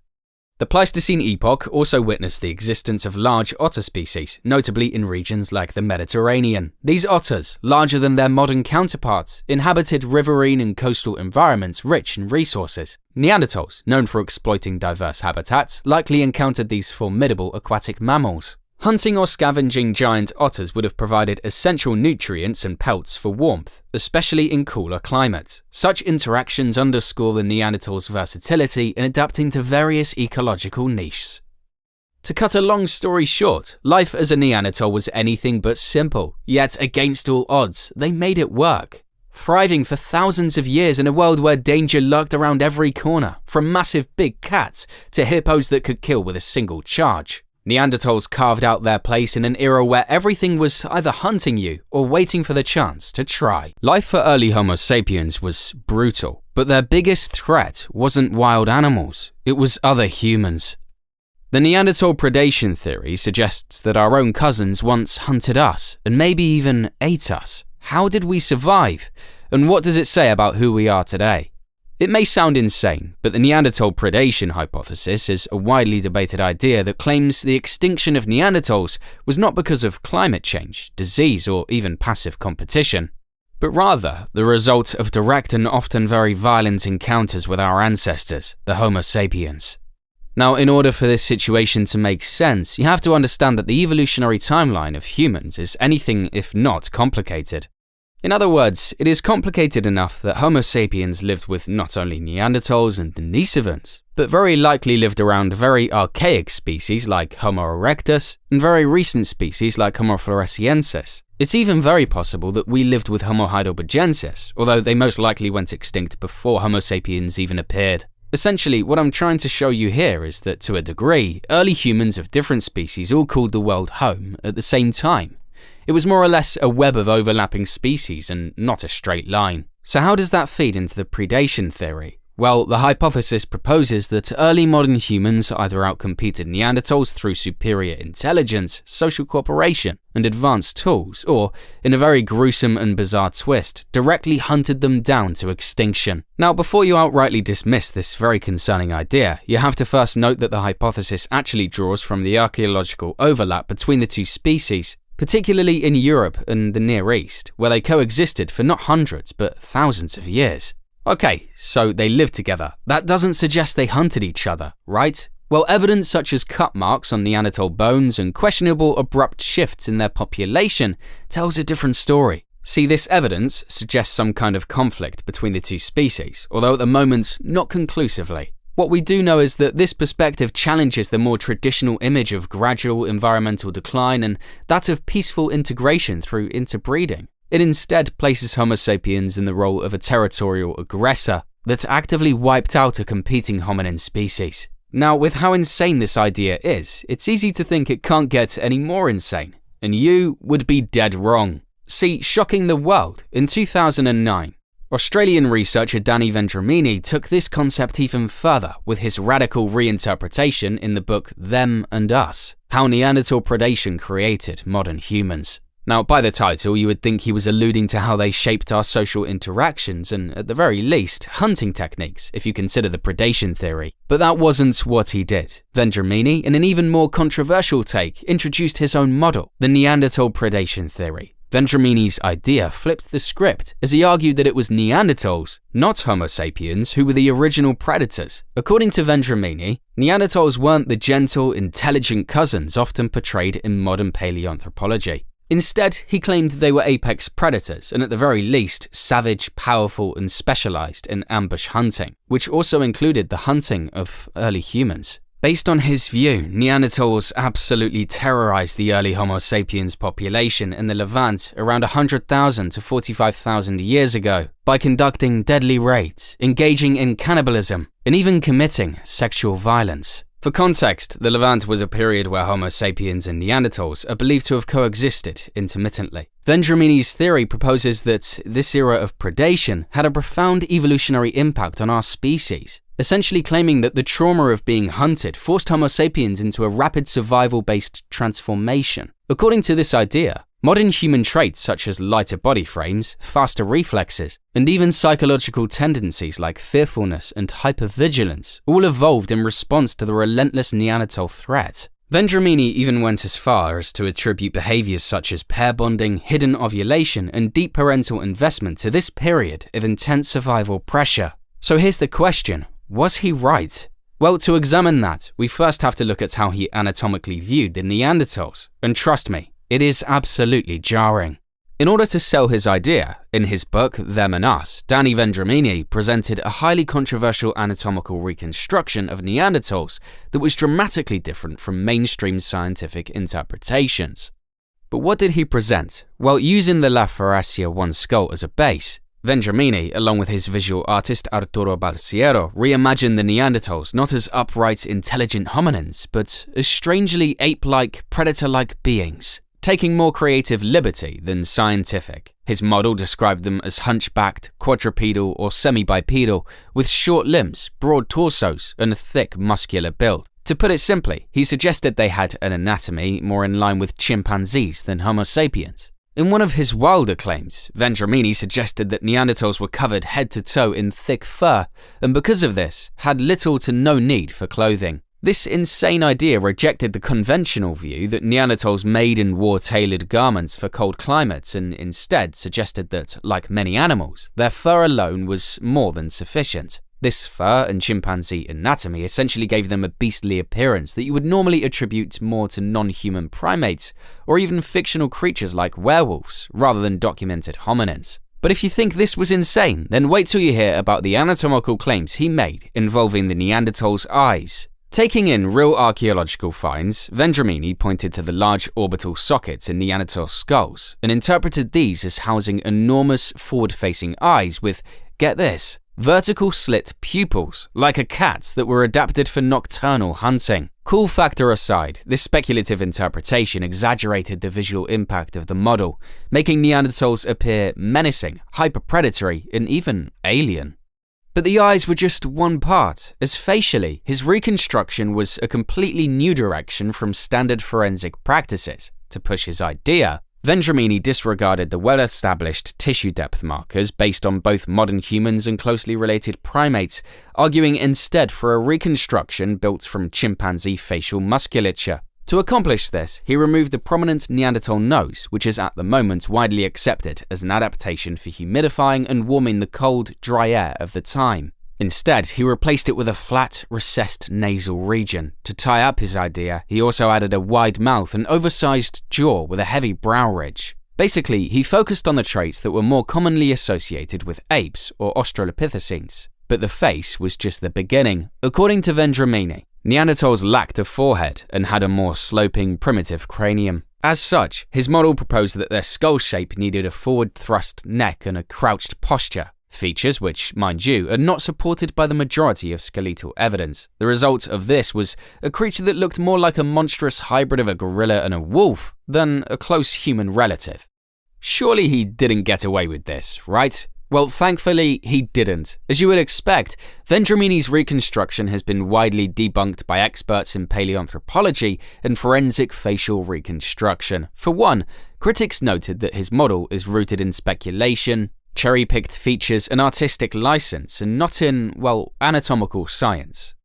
Speaker 1: The Pleistocene epoch also witnessed the existence of large otter species, notably in regions like the Mediterranean. These otters, larger than their modern counterparts, inhabited riverine and coastal environments rich in resources. Neanderthals, known for exploiting diverse habitats, likely encountered these formidable aquatic mammals. Hunting or scavenging giant otters would have provided essential nutrients and pelts for warmth, especially in cooler climates. Such interactions underscore the Neanderthals' versatility in adapting to various ecological niches. To cut a long story short, life as a Neanderthal was anything but simple, yet against all odds, they made it work. Thriving for thousands of years in a world where danger lurked around every corner, from massive big cats to hippos that could kill with a single charge. Neanderthals carved out their place in an era where everything was either hunting you or waiting for the chance to try. Life for early Homo sapiens was brutal, but their biggest threat wasn't wild animals, it was other humans. The Neanderthal predation theory suggests that our own cousins once hunted us, and maybe even ate us. How did we survive? And what does it say about who we are today? It may sound insane, but the Neanderthal predation hypothesis is a widely debated idea that claims the extinction of Neanderthals was not because of climate change, disease, or even passive competition, but rather the result of direct and often very violent encounters with our ancestors, the Homo sapiens. Now, in order for this situation to make sense, you have to understand that the evolutionary timeline of humans is anything if not complicated. In other words, it is complicated enough that Homo sapiens lived with not only Neanderthals and Denisovans, but very likely lived around very archaic species like Homo erectus and very recent species like Homo floresiensis. It's even very possible that we lived with Homo heidelbergensis, although they most likely went extinct before Homo sapiens even appeared. Essentially, what I'm trying to show you here is that to a degree, early humans of different species all called the world home at the same time. It was more or less a web of overlapping species and not a straight line. So how does that feed into the predation theory? Well, the hypothesis proposes that early modern humans either outcompeted Neanderthals through superior intelligence, social cooperation, and advanced tools, or, in a very gruesome and bizarre twist, directly hunted them down to extinction. Now, before you outrightly dismiss this very concerning idea, you have to first note that the hypothesis actually draws from the archaeological overlap between the two species, particularly in Europe and the Near East, where they coexisted for not hundreds but thousands of years. Okay, so they lived together. That doesn't suggest they hunted each other, right? Well, evidence such as cut marks on Neanderthal bones and questionable abrupt shifts in their population tells a different story. See, this evidence suggests some kind of conflict between the two species, although at the moment, not conclusively. What we do know is that this perspective challenges the more traditional image of gradual environmental decline and that of peaceful integration through interbreeding. It instead places Homo sapiens in the role of a territorial aggressor that actively wiped out a competing hominin species. Now, with how insane this idea is, it's easy to think it can't get any more insane, and you would be dead wrong. See, shocking the world, in 2009, Australian researcher Danny Vendramini took this concept even further with his radical reinterpretation in the book Them and Us: How Neanderthal Predation Created Modern Humans. Now, by the title, you would think he was alluding to how they shaped our social interactions and, at the very least, hunting techniques, if you consider the predation theory. But that wasn't what he did. Vendramini, in an even more controversial take, introduced his own model, the Neanderthal predation theory. Vendramini's idea flipped the script as he argued that it was Neanderthals, not Homo sapiens, who were the original predators. According to Vendramini, Neanderthals weren't the gentle, intelligent cousins often portrayed in modern paleoanthropology. Instead, he claimed they were apex predators and at the very least savage, powerful and specialized in ambush hunting, which also included the hunting of early humans. Based on his view, Neanderthals absolutely terrorized the early Homo sapiens population in the Levant around 100,000 to 45,000 years ago by conducting deadly raids, engaging in cannibalism, and even committing sexual violence. For context, the Levant was a period where Homo sapiens and Neanderthals are believed to have coexisted intermittently. Vendramini's theory proposes that this era of predation had a profound evolutionary impact on our species, essentially claiming that the trauma of being hunted forced Homo sapiens into a rapid survival-based transformation. According to this idea, modern human traits such as lighter body frames, faster reflexes, and even psychological tendencies like fearfulness and hypervigilance all evolved in response to the relentless Neanderthal threat. Vendramini even went as far as to attribute behaviors such as pair bonding, hidden ovulation, and deep parental investment to this period of intense survival pressure. So here's the question: was he right? Well, to examine that, we first have to look at how he anatomically viewed the Neanderthals, and trust me, it is absolutely jarring. In order to sell his idea, in his book Them and Us, Danny Vendramini presented a highly controversial anatomical reconstruction of Neanderthals that was dramatically different from mainstream scientific interpretations. But what did he present? Well, using the Lathrasia 1 skull as a base, Vendramini, along with his visual artist Arturo Balsiero, reimagined the Neanderthals not as upright, intelligent hominins, but as strangely ape-like, predator-like beings, taking more creative liberty than scientific. His model described them as hunchbacked, quadrupedal or semi-bipedal, with short limbs, broad torsos, and a thick muscular build. To put it simply, he suggested they had an anatomy more in line with chimpanzees than Homo sapiens. In one of his wilder claims, Vendramini suggested that Neanderthals were covered head to toe in thick fur, and because of this, had little to no need for clothing. This insane idea rejected the conventional view that Neanderthals made and wore tailored garments for cold climates, and instead suggested that, like many animals, their fur alone was more than sufficient. This fur and chimpanzee anatomy essentially gave them a beastly appearance that you would normally attribute more to non-human primates, or even fictional creatures like werewolves, rather than documented hominins. But if you think this was insane, then wait till you hear about the anatomical claims he made involving the Neanderthals' eyes. Taking in real archaeological finds, Vendramini pointed to the large orbital sockets in Neanderthal skulls and interpreted these as housing enormous forward-facing eyes with, get this, vertical slit pupils, like a cat's, that were adapted for nocturnal hunting. Cool factor aside, this speculative interpretation exaggerated the visual impact of the model, making Neanderthals appear menacing, hyper-predatory, and even alien. But the eyes were just one part, as facially, his reconstruction was a completely new direction from standard forensic practices. To push his idea, Vendramini disregarded the well-established tissue depth markers based on both modern humans and closely related primates, arguing instead for a reconstruction built from chimpanzee facial musculature. To accomplish this, he removed the prominent Neanderthal nose, which is at the moment widely accepted as an adaptation for humidifying and warming the cold, dry air of the time. Instead, he replaced it with a flat, recessed nasal region. To tie up his idea, he also added a wide mouth and oversized jaw with a heavy brow ridge. Basically, he focused on the traits that were more commonly associated with apes or Australopithecines. But the face was just the beginning. According to Vendramini, Neanderthals lacked a forehead and had a more sloping, primitive cranium. As such, his model proposed that their skull shape needed a forward-thrust neck and a crouched posture, features which, mind you, are not supported by the majority of skeletal evidence. The result of this was a creature that looked more like a monstrous hybrid of a gorilla and a wolf than a close human relative. Surely he didn't get away with this, right? Well, thankfully, he didn't. As you would expect, Vendramini's reconstruction has been widely debunked by experts in paleoanthropology and forensic facial reconstruction. For one, critics noted that his model is rooted in speculation, cherry-picked features, and artistic license, and not in, well, anatomical science.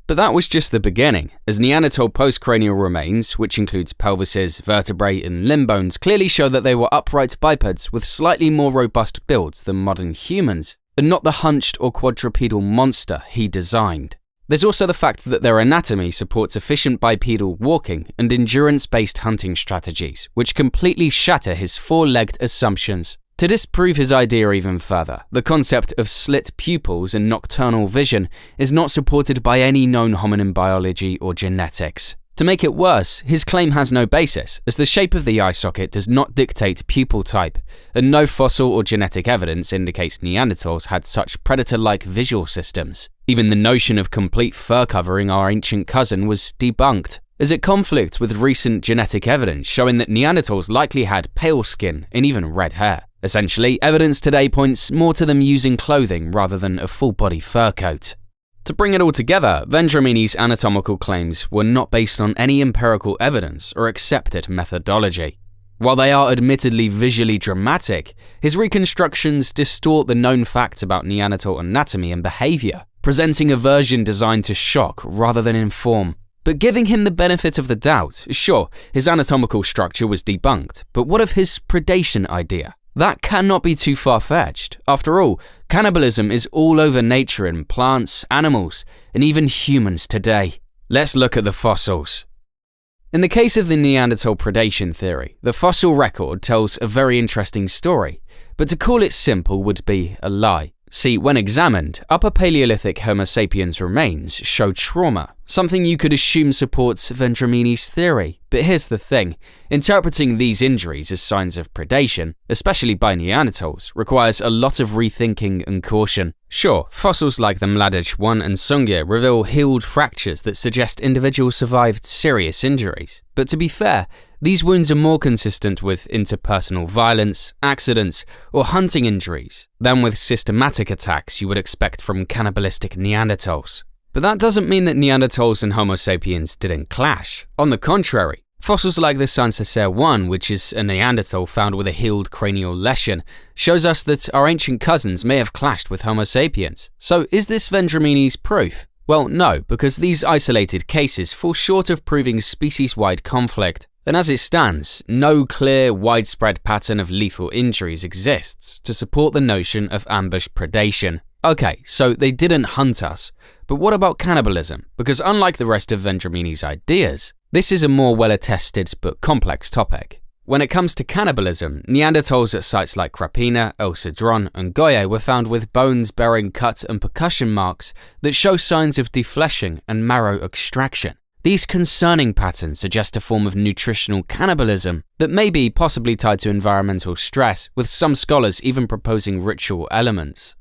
Speaker 1: But that was just the beginning, as Neanderthal postcranial remains, which includes pelvises, vertebrae, and limb bones, clearly show that they were upright bipeds with slightly more robust builds than modern humans, and not the hunched or quadrupedal monster he designed. There's also the fact that their anatomy supports efficient bipedal walking and endurance-based hunting strategies, which completely shatter his four-legged assumptions. To disprove his idea even further, the concept of slit pupils and nocturnal vision is not supported by any known hominin biology or genetics. To make it worse, his claim has no basis, as the shape of the eye socket does not dictate pupil type, and no fossil or genetic evidence indicates Neanderthals had such predator-like visual systems. Even the notion of complete fur covering our ancient cousin was debunked, as it conflicts with recent genetic evidence showing that Neanderthals likely had pale skin and even red hair. Essentially, evidence today points more to them using clothing rather than a full-body fur coat. To bring it all together, Vendramini's anatomical claims were not based on any empirical evidence or accepted methodology. While they are admittedly visually dramatic, his reconstructions distort the known facts about Neanderthal anatomy and behavior, presenting a version designed to shock rather than inform. But giving him the benefit of the doubt, sure, his anatomical structure was debunked, but what of his predation idea? That cannot be too far-fetched. After all, cannibalism is all over nature in plants, animals, and even humans today. Let's look at the fossils. In the case of the Neanderthal predation theory, the fossil record tells a very interesting story, but to call it simple would be a lie. See, when examined, Upper Paleolithic Homo sapiens remains show trauma, something you could assume supports Vendramini's theory. But here's the thing, interpreting these injuries as signs of predation, especially by Neanderthals, requires a lot of rethinking and caution. Sure, fossils like the Mladic 1 and Sungye reveal healed fractures that suggest individuals survived serious injuries. But to be fair, these wounds are more consistent with interpersonal violence, accidents, or hunting injuries than with systematic attacks you would expect from cannibalistic Neanderthals. But that doesn't mean that Neanderthals and Homo sapiens didn't clash. On the contrary, fossils like the Saint-Césaire 1, which is a Neanderthal found with a healed cranial lesion, shows us that our ancient cousins may have clashed with Homo sapiens. So is this Vendramini's proof? Well, no, because these isolated cases fall short of proving species-wide conflict. And as it stands, no clear, widespread pattern of lethal injuries exists to support the notion of ambush predation. Okay, so they didn't hunt us, but what about cannibalism? Because unlike the rest of Vendramini's ideas, this is a more well-attested but complex topic. When it comes to cannibalism, Neanderthals at sites like Krapina, El Cedron, and Goye were found with bones bearing cut and percussion marks that show signs of defleshing and marrow extraction. These concerning patterns suggest a form of nutritional cannibalism that may be possibly tied to environmental stress, with some scholars even proposing ritual elements.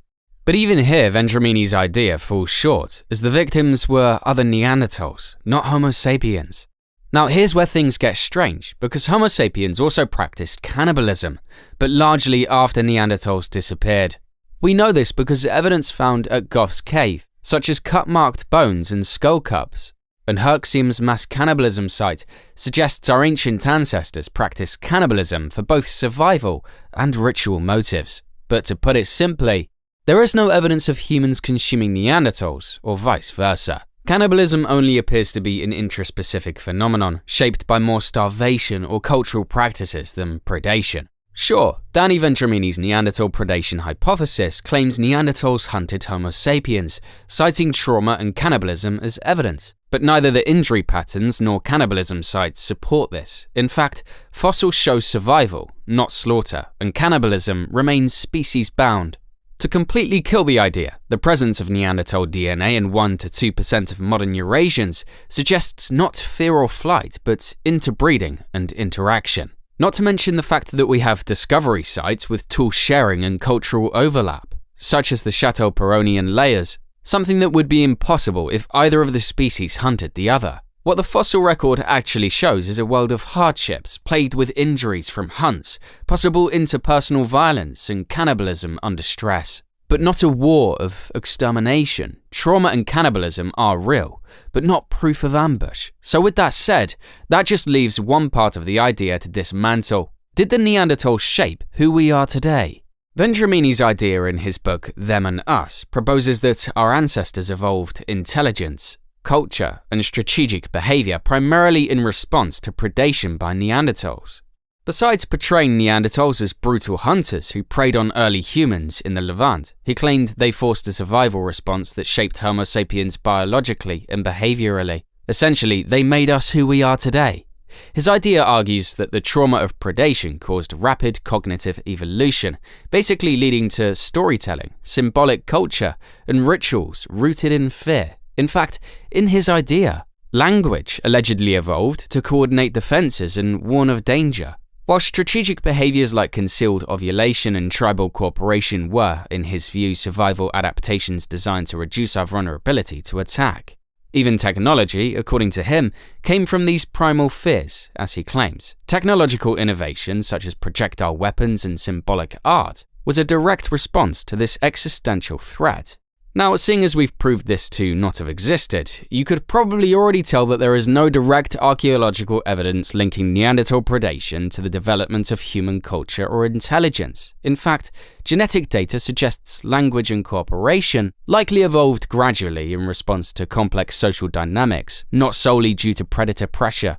Speaker 1: But even here, Vendramini's idea falls short, as the victims were other Neanderthals, not Homo sapiens. Now here's where things get strange, because Homo sapiens also practiced cannibalism, but largely after Neanderthals disappeared. We know this because evidence found at Gough's cave, such as cut-marked bones and skull cups, and Herxium's mass cannibalism site suggests our ancient ancestors practiced cannibalism for both survival and ritual motives. But to put it simply, there is no evidence of humans consuming Neanderthals, or vice versa. Cannibalism only appears to be an intraspecific phenomenon, shaped by more starvation or cultural practices than predation. Sure, Danny Vendramini's Neanderthal predation hypothesis claims Neanderthals hunted Homo sapiens, citing trauma and cannibalism as evidence. But neither the injury patterns nor cannibalism sites support this. In fact, fossils show survival, not slaughter, and cannibalism remains species-bound. To completely kill the idea, the presence of Neanderthal DNA in 1 to 2% of modern Eurasians suggests not fear or flight, but interbreeding and interaction. Not to mention the fact that we have discovery sites with tool sharing and cultural overlap, such as the Chateau Perronian layers, something that would be impossible if either of the species hunted the other. What the fossil record actually shows is a world of hardships, plagued with injuries from hunts, possible interpersonal violence and cannibalism under stress. But not a war of extermination. Trauma and cannibalism are real, but not proof of ambush. So with that said, that just leaves one part of the idea to dismantle. Did the Neanderthals shape who we are today? Vendramini's idea in his book Them and Us proposes that our ancestors evolved intelligence, culture, and strategic behavior primarily in response to predation by Neanderthals. Besides portraying Neanderthals as brutal hunters who preyed on early humans in the Levant, he claimed they forced a survival response that shaped Homo sapiens biologically and behaviorally. Essentially, they made us who we are today. His idea argues that the trauma of predation caused rapid cognitive evolution, basically leading to storytelling, symbolic culture, and rituals rooted in fear. In fact, in his idea, language allegedly evolved to coordinate defenses and warn of danger. While strategic behaviors like concealed ovulation and tribal cooperation were, in his view, survival adaptations designed to reduce our vulnerability to attack. Even technology, according to him, came from these primal fears, as he claims. Technological innovations such as projectile weapons and symbolic art was a direct response to this existential threat. Now, seeing as we've proved this to not have existed, you could probably already tell that there is no direct archaeological evidence linking Neanderthal predation to the development of human culture or intelligence. In fact, genetic data suggests language and cooperation likely evolved gradually in response to complex social dynamics, not solely due to predator pressure.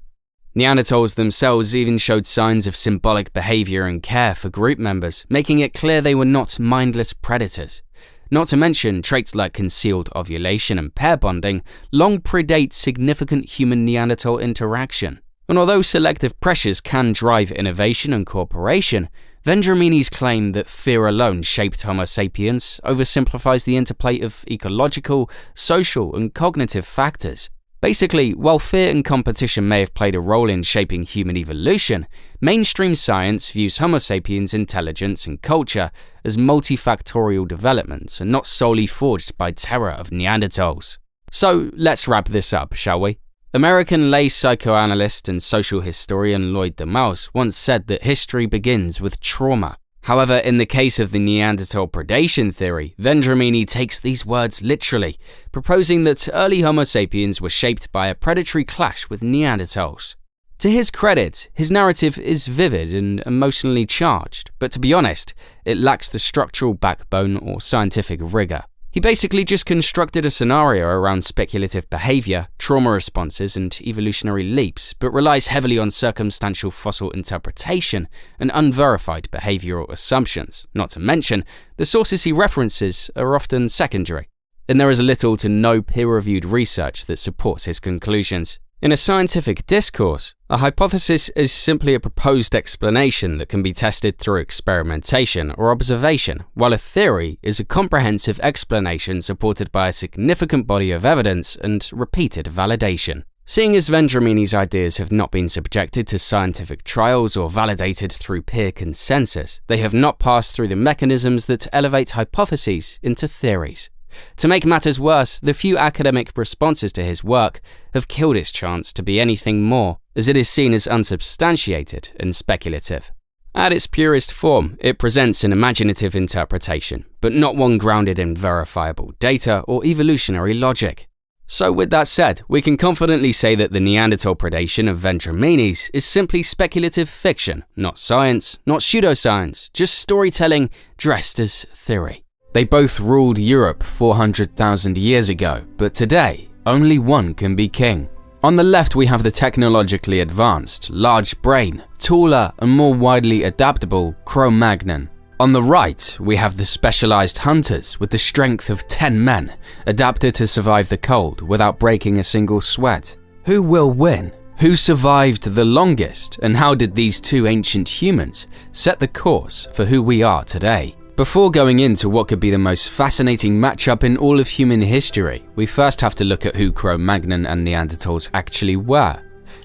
Speaker 1: Neanderthals themselves even showed signs of symbolic behavior and care for group members, making it clear they were not mindless predators. Not to mention, traits like concealed ovulation and pair bonding long predate significant human-Neanderthal interaction. And although selective pressures can drive innovation and cooperation, Vendramini's claim that fear alone shaped Homo sapiens oversimplifies the interplay of ecological, social, and cognitive factors. Basically, while fear and competition may have played a role in shaping human evolution, mainstream science views Homo sapiens' intelligence and culture as multifactorial developments and not solely forged by terror of Neanderthals. So let's wrap this up, shall we? American lay psychoanalyst and social historian Lloyd DeMause once said that history begins with trauma. However, in the case of the Neanderthal predation theory, Vendramini takes these words literally, proposing that early Homo sapiens were shaped by a predatory clash with Neanderthals. To his credit, his narrative is vivid and emotionally charged, but to be honest, it lacks the structural backbone or scientific rigor. He basically just constructed a scenario around speculative behavior, trauma responses, and evolutionary leaps, but relies heavily on circumstantial fossil interpretation and unverified behavioral assumptions. Not to mention, the sources he references are often secondary, and there is little to no peer-reviewed research that supports his conclusions. In a scientific discourse, a hypothesis is simply a proposed explanation that can be tested through experimentation or observation, while a theory is a comprehensive explanation supported by a significant body of evidence and repeated validation. Seeing as Vendramini's ideas have not been subjected to scientific trials or validated through peer consensus, they have not passed through the mechanisms that elevate hypotheses into theories. To make matters worse, the few academic responses to his work have killed its chance to be anything more, as it is seen as unsubstantiated and speculative. At its purest form, it presents an imaginative interpretation, but not one grounded in verifiable data or evolutionary logic. So with that said, we can confidently say that the Neanderthal predation of Vendramini's is simply speculative fiction, not science, not pseudoscience, just storytelling dressed as theory. They both ruled Europe 400,000 years ago, but today, only one can be king. On the left we have the technologically advanced, large brain, taller and more widely adaptable Cro-Magnon. On the right, we have the specialized hunters with the strength of 10 men, adapted to survive the cold without breaking a single sweat. Who will win? Who survived the longest, and how did these two ancient humans set the course for who we are today? Before going into what could be the most fascinating matchup in all of human history, we first have to look at who Cro-Magnon and Neanderthals actually were.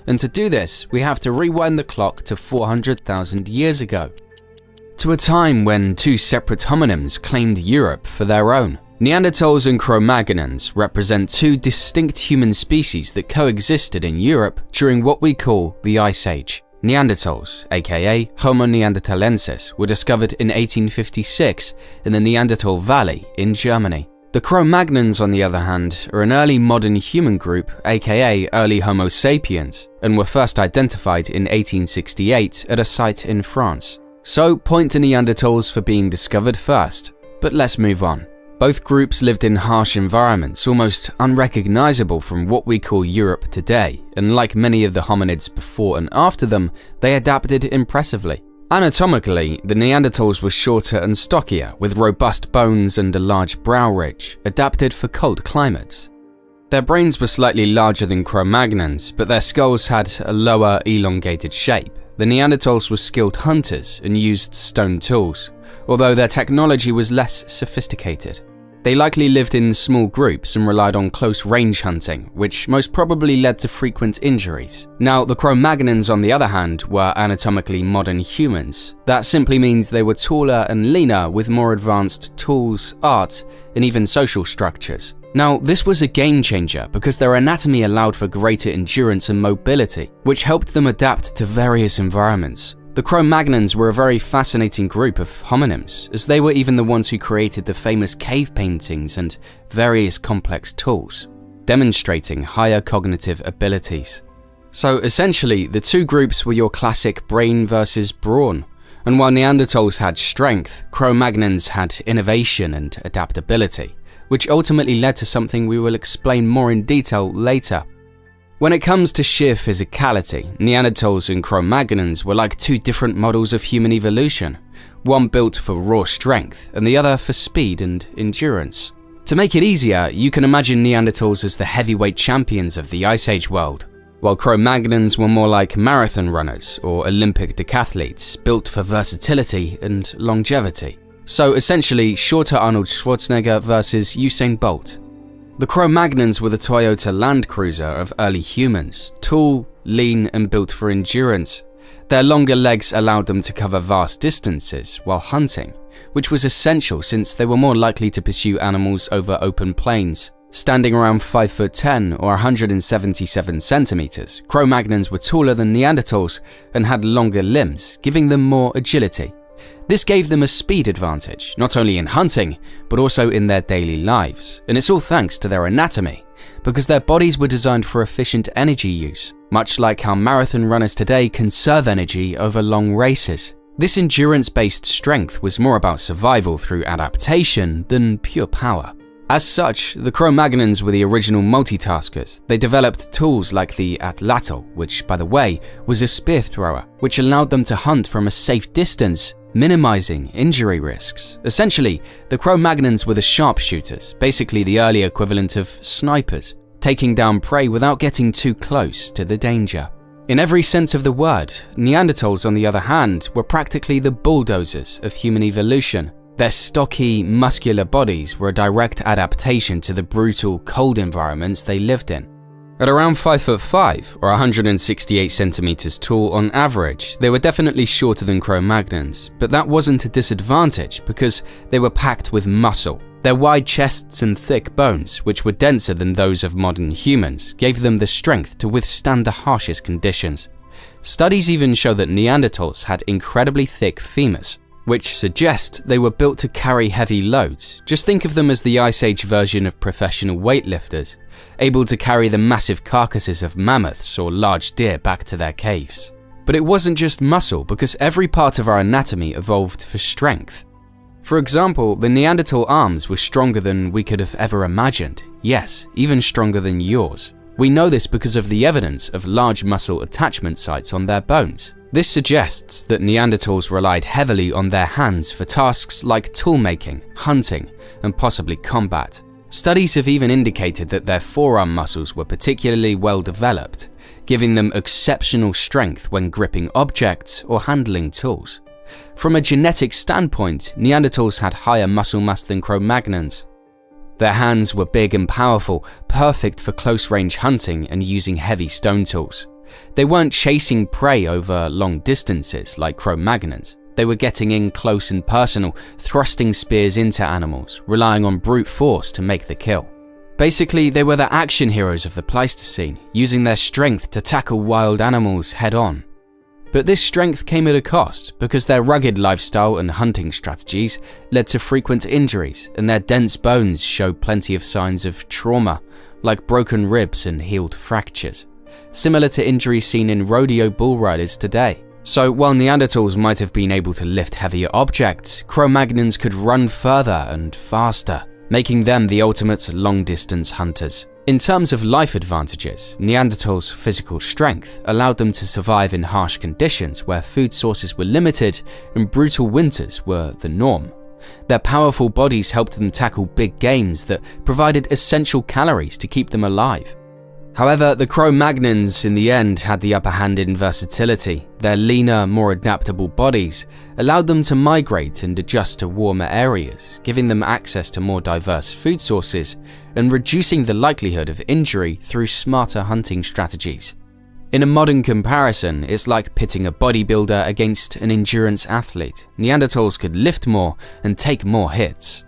Speaker 1: And to do this, we have to rewind the clock to 400,000 years ago, to a time when two separate hominins claimed Europe for their own. Neanderthals and Cro-Magnons represent two distinct human species that coexisted in Europe during what we call the Ice Age. Neanderthals, aka Homo neanderthalensis, were discovered in 1856 in the Neanderthal Valley in Germany. The Cro-Magnons, on the other hand, are an early modern human group, aka early Homo sapiens, and were first identified in 1868 at a site in France. So, point to Neanderthals for being discovered first, but let's move on. Both groups lived in harsh environments, almost unrecognizable from what we call Europe today, and like many of the hominids before and after them, they adapted impressively. Anatomically, the Neanderthals were shorter and stockier, with robust bones and a large brow ridge, adapted for cold climates. Their brains were slightly larger than Cro-Magnons, but their skulls had a lower, elongated shape. The Neanderthals were skilled hunters and used stone tools, although their technology was less sophisticated. They likely lived in small groups and relied on close-range hunting, which most probably led to frequent injuries. Now, the Cro-Magnons, on the other hand, were anatomically modern humans. That simply means they were taller and leaner with more advanced tools, art, and even social structures. Now, this was a game changer because their anatomy allowed for greater endurance and mobility, which helped them adapt to various environments. The Cro-Magnons were a very fascinating group of homonyms, as they were even the ones who created the famous cave paintings and various complex tools, demonstrating higher cognitive abilities. So essentially, the two groups were your classic brain versus brawn, and while Neanderthals had strength, Cro-Magnons had innovation and adaptability, which ultimately led to something we will explain more in detail later. When it comes to sheer physicality, Neanderthals and Cro-Magnons were like two different models of human evolution, one built for raw strength and the other for speed and endurance. To make it easier, you can imagine Neanderthals as the heavyweight champions of the Ice Age world, while Cro-Magnons were more like marathon runners or Olympic decathletes, built for versatility and longevity. So essentially, shorter Arnold Schwarzenegger versus Usain Bolt. The Cro-Magnons were the Toyota Land Cruiser of early humans, tall, lean, and built for endurance. Their longer legs allowed them to cover vast distances while hunting, which was essential since they were more likely to pursue animals over open plains. Standing around 5'10" or 177 centimeters, Cro-Magnons were taller than Neanderthals and had longer limbs, giving them more agility. This gave them a speed advantage, not only in hunting, but also in their daily lives, and it's all thanks to their anatomy, because their bodies were designed for efficient energy use, much like how marathon runners today conserve energy over long races. This endurance-based strength was more about survival through adaptation than pure power. As such, the Cro-Magnons were the original multitaskers. They developed tools like the atlatl, which, by the way, was a spear thrower, which allowed them to hunt from a safe distance, minimizing injury risks. Essentially, the Cro-Magnons were the sharpshooters, basically the early equivalent of snipers, taking down prey without getting too close to the danger. In every sense of the word, Neanderthals, on the other hand, were practically the bulldozers of human evolution. Their stocky, muscular bodies were a direct adaptation to the brutal, cold environments they lived in. At around 5'5" or 168 centimeters tall on average, they were definitely shorter than Cro-Magnons, but that wasn't a disadvantage because they were packed with muscle. Their wide chests and thick bones, which were denser than those of modern humans, gave them the strength to withstand the harshest conditions. Studies even show that Neanderthals had incredibly thick femurs, which suggest they were built to carry heavy loads. Just think of them as the Ice Age version of professional weightlifters, able to carry the massive carcasses of mammoths or large deer back to their caves. But it wasn't just muscle, because every part of our anatomy evolved for strength. For example, the Neanderthal arms were stronger than we could have ever imagined. Yes, even stronger than yours. We know this because of the evidence of large muscle attachment sites on their bones. This suggests that Neanderthals relied heavily on their hands for tasks like tool-making, hunting, and possibly combat. Studies have even indicated that their forearm muscles were particularly well developed, giving them exceptional strength when gripping objects or handling tools. From a genetic standpoint, Neanderthals had higher muscle mass than Cro-Magnons. Their hands were big and powerful, perfect for close-range hunting and using heavy stone tools. They weren't chasing prey over long distances like Cro-Magnons. They were getting in close and personal, thrusting spears into animals, relying on brute force to make the kill. Basically, they were the action heroes of the Pleistocene, using their strength to tackle wild animals head-on. But this strength came at a cost, because their rugged lifestyle and hunting strategies led to frequent injuries, and their dense bones showed plenty of signs of trauma, like broken ribs and healed fractures, similar to injuries seen in rodeo bull riders today. So while Neanderthals might have been able to lift heavier objects, Cro-Magnons could run further and faster, making them the ultimate long-distance hunters. In terms of life advantages, Neanderthals' physical strength allowed them to survive in harsh conditions where food sources were limited and brutal winters were the norm. Their powerful bodies helped them tackle big games that provided essential calories to keep them alive. However, the Cro-Magnons in the end had the upper hand in versatility. Their leaner, more adaptable bodies allowed them to migrate and adjust to warmer areas, giving them access to more diverse food sources and reducing the likelihood of injury through smarter hunting strategies. In a modern comparison, it's like pitting a bodybuilder against an endurance athlete. Neanderthals could lift more and take more hits.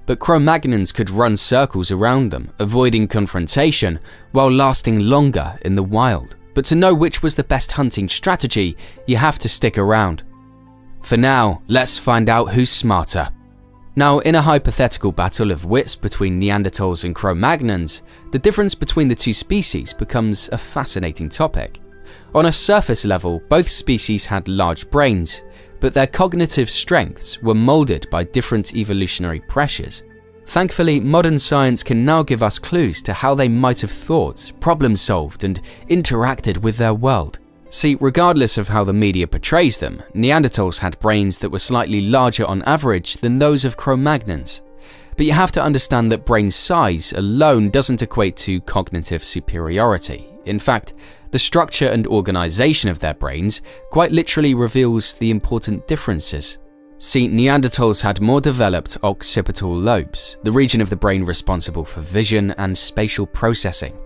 Speaker 1: But Cro-Magnons could run circles around them, avoiding confrontation while lasting longer in the wild. But to know which was the best hunting strategy, you have to stick around. For now, let's find out who's smarter. Now, in a hypothetical battle of wits between Neanderthals and Cro-Magnons, the difference between the two species becomes a fascinating topic. On a surface level, both species had large brains, but their cognitive strengths were molded by different evolutionary pressures. Thankfully, modern science can now give us clues to how they might have thought, problem-solved, and interacted with their world. See, regardless of how the media portrays them, Neanderthals had brains that were slightly larger on average than those of Cro-Magnons. But you have to understand that brain size alone doesn't equate to cognitive superiority. In fact, the structure and organization of their brains quite literally reveals the important differences. See, Neanderthals had more developed occipital lobes, the region of the brain responsible for vision and spatial processing.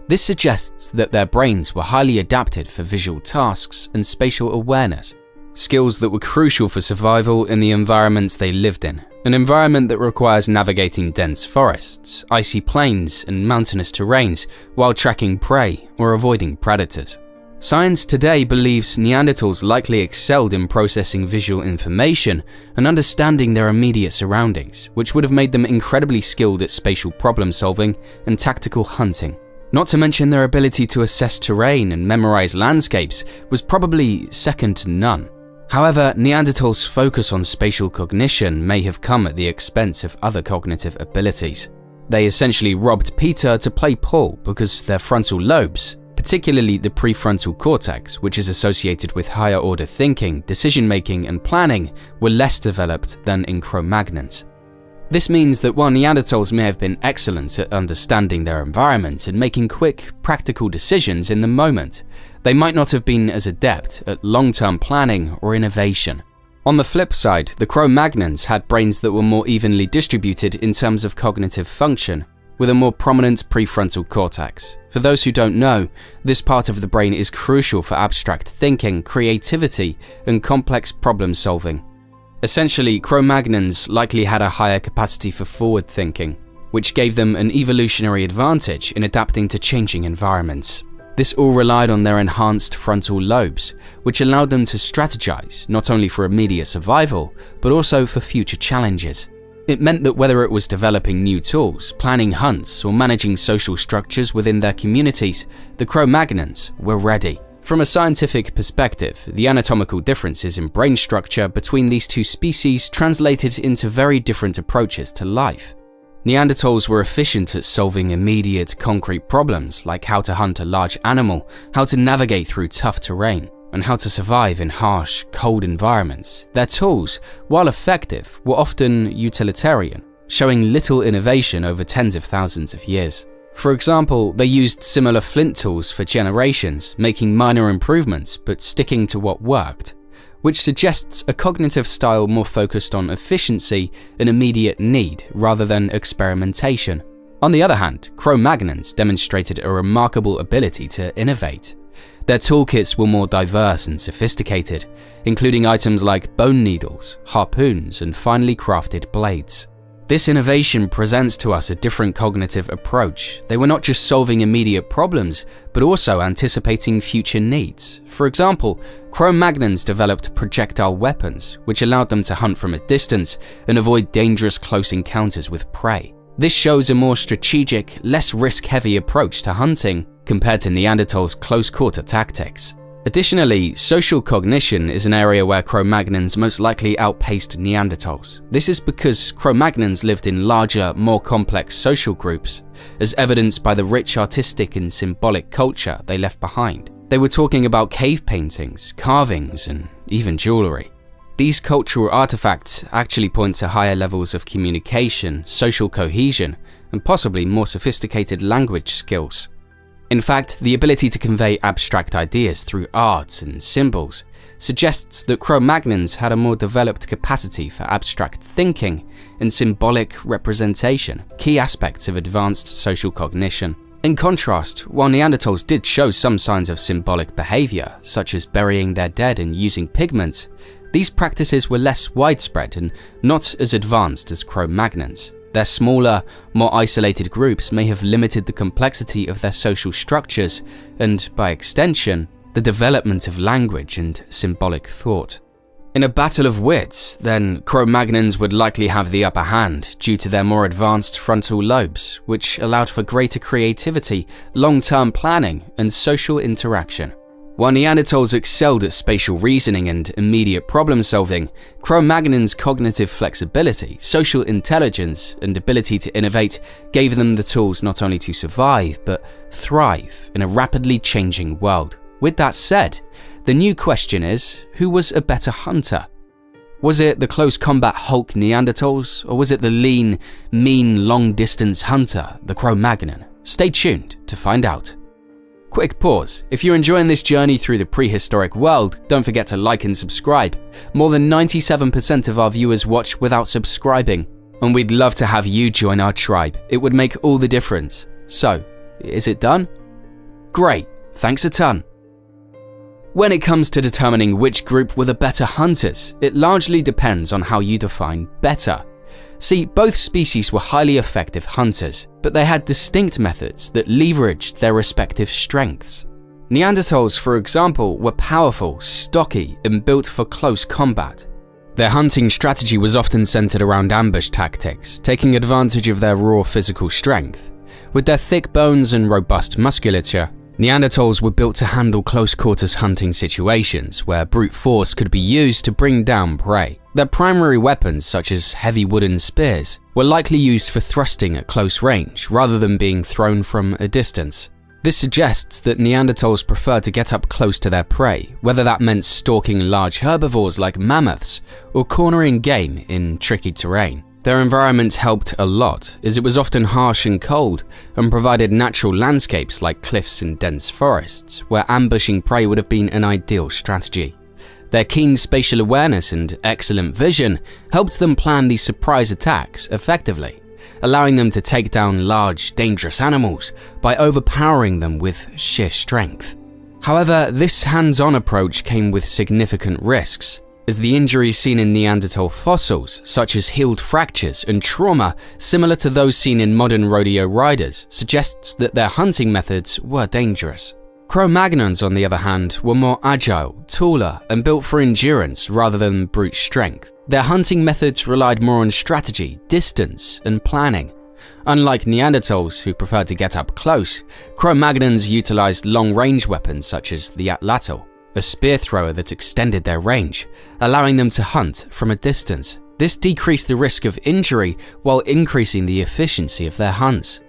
Speaker 1: This suggests that their brains were highly adapted for visual tasks and spatial awareness, skills that were crucial for survival in the environments they lived in. An environment that requires navigating dense forests, icy plains, and mountainous terrains while tracking prey or avoiding predators. Science today believes Neanderthals likely excelled in processing visual information and understanding their immediate surroundings, which would have made them incredibly skilled at spatial problem solving and tactical hunting. Not to mention their ability to assess terrain and memorize landscapes was probably second to none. However, Neanderthals' focus on spatial cognition may have come at the expense of other cognitive abilities. They essentially robbed Peter to play Paul because their frontal lobes, particularly the prefrontal cortex, which is associated with higher order thinking, decision-making, and planning, were less developed than in Cro-Magnons. This means that while Neanderthals may have been excellent at understanding their environment and making quick, practical decisions in the moment, they might not have been as adept at long-term planning or innovation. On the flip side, the Cro-Magnons had brains that were more evenly distributed in terms of cognitive function, with a more prominent prefrontal cortex. For those who don't know, this part of the brain is crucial for abstract thinking, creativity, and complex problem solving. Essentially, Cro-Magnons likely had a higher capacity for forward thinking, which gave them an evolutionary advantage in adapting to changing environments. This all relied on their enhanced frontal lobes, which allowed them to strategize not only for immediate survival, but also for future challenges. It meant that whether it was developing new tools, planning hunts, or managing social structures within their communities, the Cro-Magnons were ready. From a scientific perspective, the anatomical differences in brain structure between these two species translated into very different approaches to life. Neanderthals were efficient at solving immediate, concrete problems like how to hunt a large animal, how to navigate through tough terrain. and how to survive in harsh, cold environments, their tools, while effective, were often utilitarian, showing little innovation over tens of thousands of years. For example, they used similar flint tools for generations, making minor improvements but sticking to what worked, which suggests a cognitive style more focused on efficiency and immediate need rather than experimentation. On the other hand, Cro-Magnons demonstrated a remarkable ability to innovate. Their toolkits were more diverse and sophisticated, including items like bone needles, harpoons, and finely crafted blades. This innovation presents to us a different cognitive approach. They were not just solving immediate problems, but also anticipating future needs. For example, Cro-Magnons developed projectile weapons, which allowed them to hunt from a distance and avoid dangerous close encounters with prey. This shows a more strategic, less risk-heavy approach to hunting compared to Neanderthals' close-quarter tactics. Additionally, social cognition is an area where Cro-Magnons most likely outpaced Neanderthals. This is because Cro-Magnons lived in larger, more complex social groups, as evidenced by the rich artistic and symbolic culture they left behind. They were talking about cave paintings, carvings, and even jewelry. These cultural artifacts actually point to higher levels of communication, social cohesion, and possibly more sophisticated language skills. In fact, the ability to convey abstract ideas through art and symbols suggests that Cro-Magnons had a more developed capacity for abstract thinking and symbolic representation, key aspects of advanced social cognition. In contrast, while Neanderthals did show some signs of symbolic behavior, such as burying their dead and using pigment, these practices were less widespread and not as advanced as Cro-Magnons. Their smaller, more isolated groups may have limited the complexity of their social structures and, by extension, the development of language and symbolic thought. In a battle of wits, then, Cro-Magnons would likely have the upper hand due to their more advanced frontal lobes, which allowed for greater creativity, long-term planning, and social interaction. While Neanderthals excelled at spatial reasoning and immediate problem-solving, Cro-Magnons' cognitive flexibility, social intelligence, and ability to innovate gave them the tools not only to survive, but thrive in a rapidly changing world. With that said, the new question is, who was a better hunter? Was it the close combat Hulk Neanderthals, or was it the lean, mean, long-distance hunter, the Cro-Magnon? Stay tuned to find out. Quick pause. If you're enjoying this journey through the prehistoric world, don't forget to like and subscribe. More than 97% of our viewers watch without subscribing, and we'd love to have you join our tribe. It would make all the difference. So, is it done? Great, thanks a ton. When it comes to determining which group were the better hunters, it largely depends on how you define better. See, both species were highly effective hunters, but they had distinct methods that leveraged their respective strengths. Neanderthals, for example, were powerful, stocky, and built for close combat. Their hunting strategy was often centered around ambush tactics, taking advantage of their raw physical strength. With their thick bones and robust musculature, Neanderthals were built to handle close-quarters hunting situations where brute force could be used to bring down prey. Their primary weapons, such as heavy wooden spears, were likely used for thrusting at close range rather than being thrown from a distance. This suggests that Neanderthals preferred to get up close to their prey, whether that meant stalking large herbivores like mammoths or cornering game in tricky terrain. Their environment helped a lot, as it was often harsh and cold and provided natural landscapes like cliffs and dense forests, where ambushing prey would have been an ideal strategy. Their keen spatial awareness and excellent vision helped them plan these surprise attacks effectively, allowing them to take down large, dangerous animals by overpowering them with sheer strength. However, this hands-on approach came with significant risks, as the injuries seen in Neanderthal fossils, such as healed fractures and trauma similar to those seen in modern rodeo riders, suggests that their hunting methods were dangerous. Cro-Magnons, on the other hand, were more agile, taller, and built for endurance rather than brute strength. Their hunting methods relied more on strategy, distance, and planning. Unlike Neanderthals, who preferred to get up close, Cro-Magnons utilized long-range weapons such as the atlatl, a spear thrower that extended their range, allowing them to hunt from a distance. This decreased the risk of injury while increasing the efficiency of their hunts.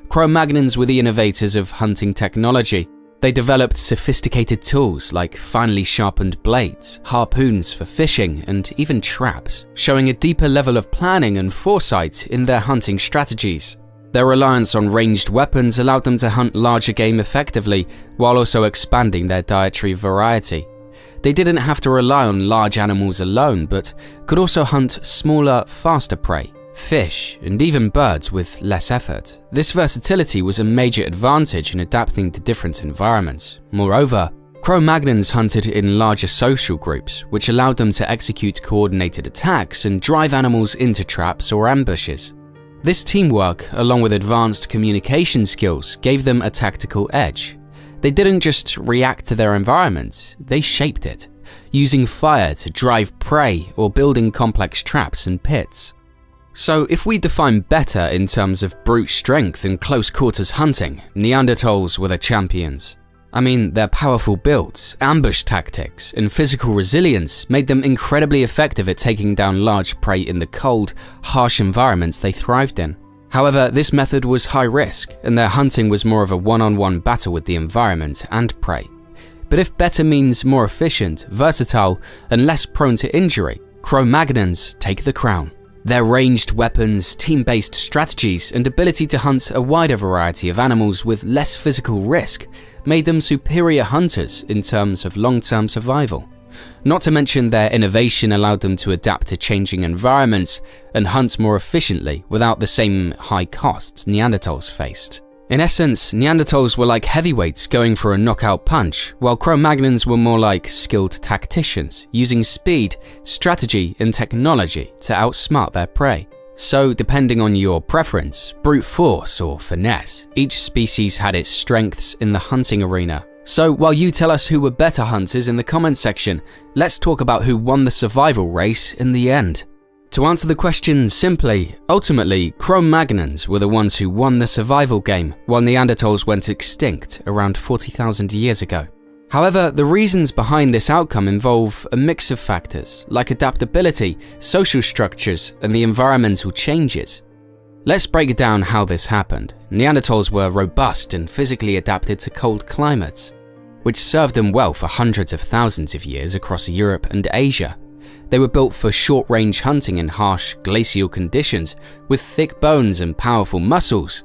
Speaker 1: Cro-Magnons were the innovators of hunting technology. They developed sophisticated tools like finely sharpened blades, harpoons for fishing, and even traps, showing a deeper level of planning and foresight in their hunting strategies. Their reliance on ranged weapons allowed them to hunt larger game effectively, while also expanding their dietary variety. They didn't have to rely on large animals alone, but could also hunt smaller, faster prey, fish, and even birds with less effort. This versatility was a major advantage in adapting to different environments. Moreover, Cro-Magnons hunted in larger social groups, which allowed them to execute coordinated attacks and drive animals into traps or ambushes. This teamwork, along with advanced communication skills, gave them a tactical edge. They didn't just react to their environment, they shaped it, using fire to drive prey or building complex traps and pits. So if we define better in terms of brute strength and close quarters hunting, Neanderthals were the champions. I mean, their powerful builds, ambush tactics, and physical resilience made them incredibly effective at taking down large prey in the cold, harsh environments they thrived in. However, this method was high risk, and their hunting was more of a one-on-one battle with the environment and prey. But if better means more efficient, versatile, and less prone to injury, Cro-Magnons take the crown. Their ranged weapons, team-based strategies, and ability to hunt a wider variety of animals with less physical risk made them superior hunters in terms of long-term survival. Not to mention their innovation allowed them to adapt to changing environments and hunt more efficiently without the same high costs Neanderthals faced. In essence, Neanderthals were like heavyweights going for a knockout punch, while Cro-Magnons were more like skilled tacticians, using speed, strategy, and technology to outsmart their prey. So, depending on your preference, brute force or finesse, each species had its strengths in the hunting arena. So, while you tell us who were better hunters in the comments section, let's talk about who won the survival race in the end. To answer the question simply, ultimately, Cro-Magnons were the ones who won the survival game, while Neanderthals went extinct around 40,000 years ago. However, the reasons behind this outcome involve a mix of factors, like adaptability, social structures, and the environmental changes. Let's break down how this happened. Neanderthals were robust and physically adapted to cold climates, which served them well for hundreds of thousands of years across Europe and Asia. They were built for short-range hunting in harsh glacial conditions, with thick bones and powerful muscles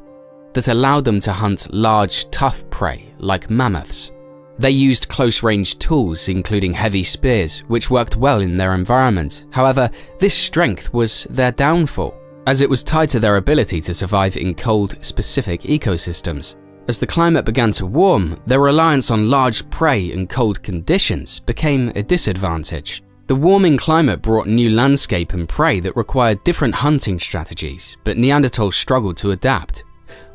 Speaker 1: that allowed them to hunt large, tough prey like mammoths. They used close-range tools, including heavy spears, which worked well in their environment. However, this strength was their downfall, as it was tied to their ability to survive in cold, specific ecosystems. As the climate began to warm, their reliance on large prey and cold conditions became a disadvantage. The warming climate brought new landscape and prey that required different hunting strategies, but Neanderthals struggled to adapt.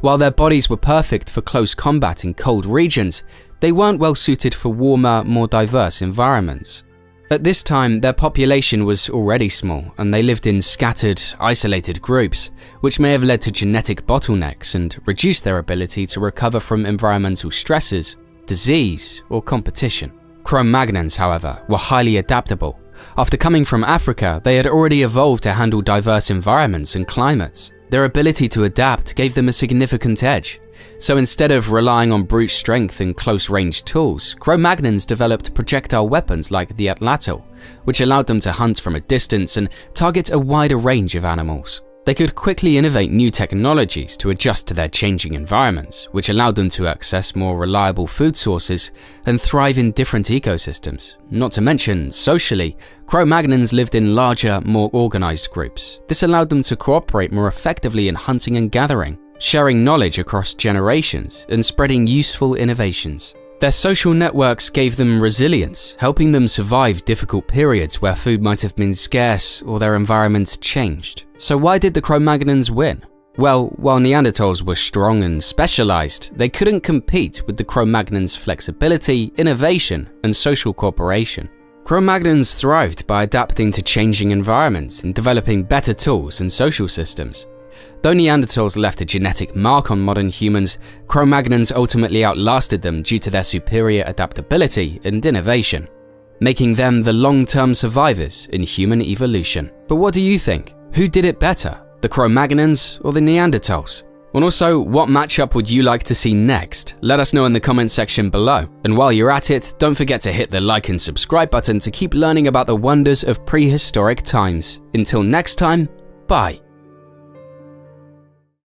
Speaker 1: While their bodies were perfect for close combat in cold regions, they weren't well suited for warmer, more diverse environments. At this time, their population was already small, and they lived in scattered, isolated groups, which may have led to genetic bottlenecks and reduced their ability to recover from environmental stresses, disease, or competition. Cro-Magnons, however, were highly adaptable. After coming from Africa, they had already evolved to handle diverse environments and climates. Their ability to adapt gave them a significant edge. So instead of relying on brute strength and close-range tools, Cro-Magnons developed projectile weapons like the atlatl, which allowed them to hunt from a distance and target a wider range of animals. They could quickly innovate new technologies to adjust to their changing environments, which allowed them to access more reliable food sources and thrive in different ecosystems. Not to mention, socially, Cro-Magnons lived in larger, more organized groups. This allowed them to cooperate more effectively in hunting and gathering, sharing knowledge across generations, and spreading useful innovations. Their social networks gave them resilience, helping them survive difficult periods where food might have been scarce or their environment changed. So why did the Cro-Magnons win? Well, while Neanderthals were strong and specialized, they couldn't compete with the Cro-Magnons' flexibility, innovation, and social cooperation. Cro-Magnons thrived by adapting to changing environments and developing better tools and social systems. Though Neanderthals left a genetic mark on modern humans, Cro-Magnons ultimately outlasted them due to their superior adaptability and innovation, making them the long-term survivors in human evolution. But what do you think? Who did it better, the Cro-Magnons or the Neanderthals? And also, what matchup would you like to see next? Let us know in the comment section below. And while you're at it, don't forget to hit the like and subscribe button to keep learning about the wonders of prehistoric times. Until next time, bye.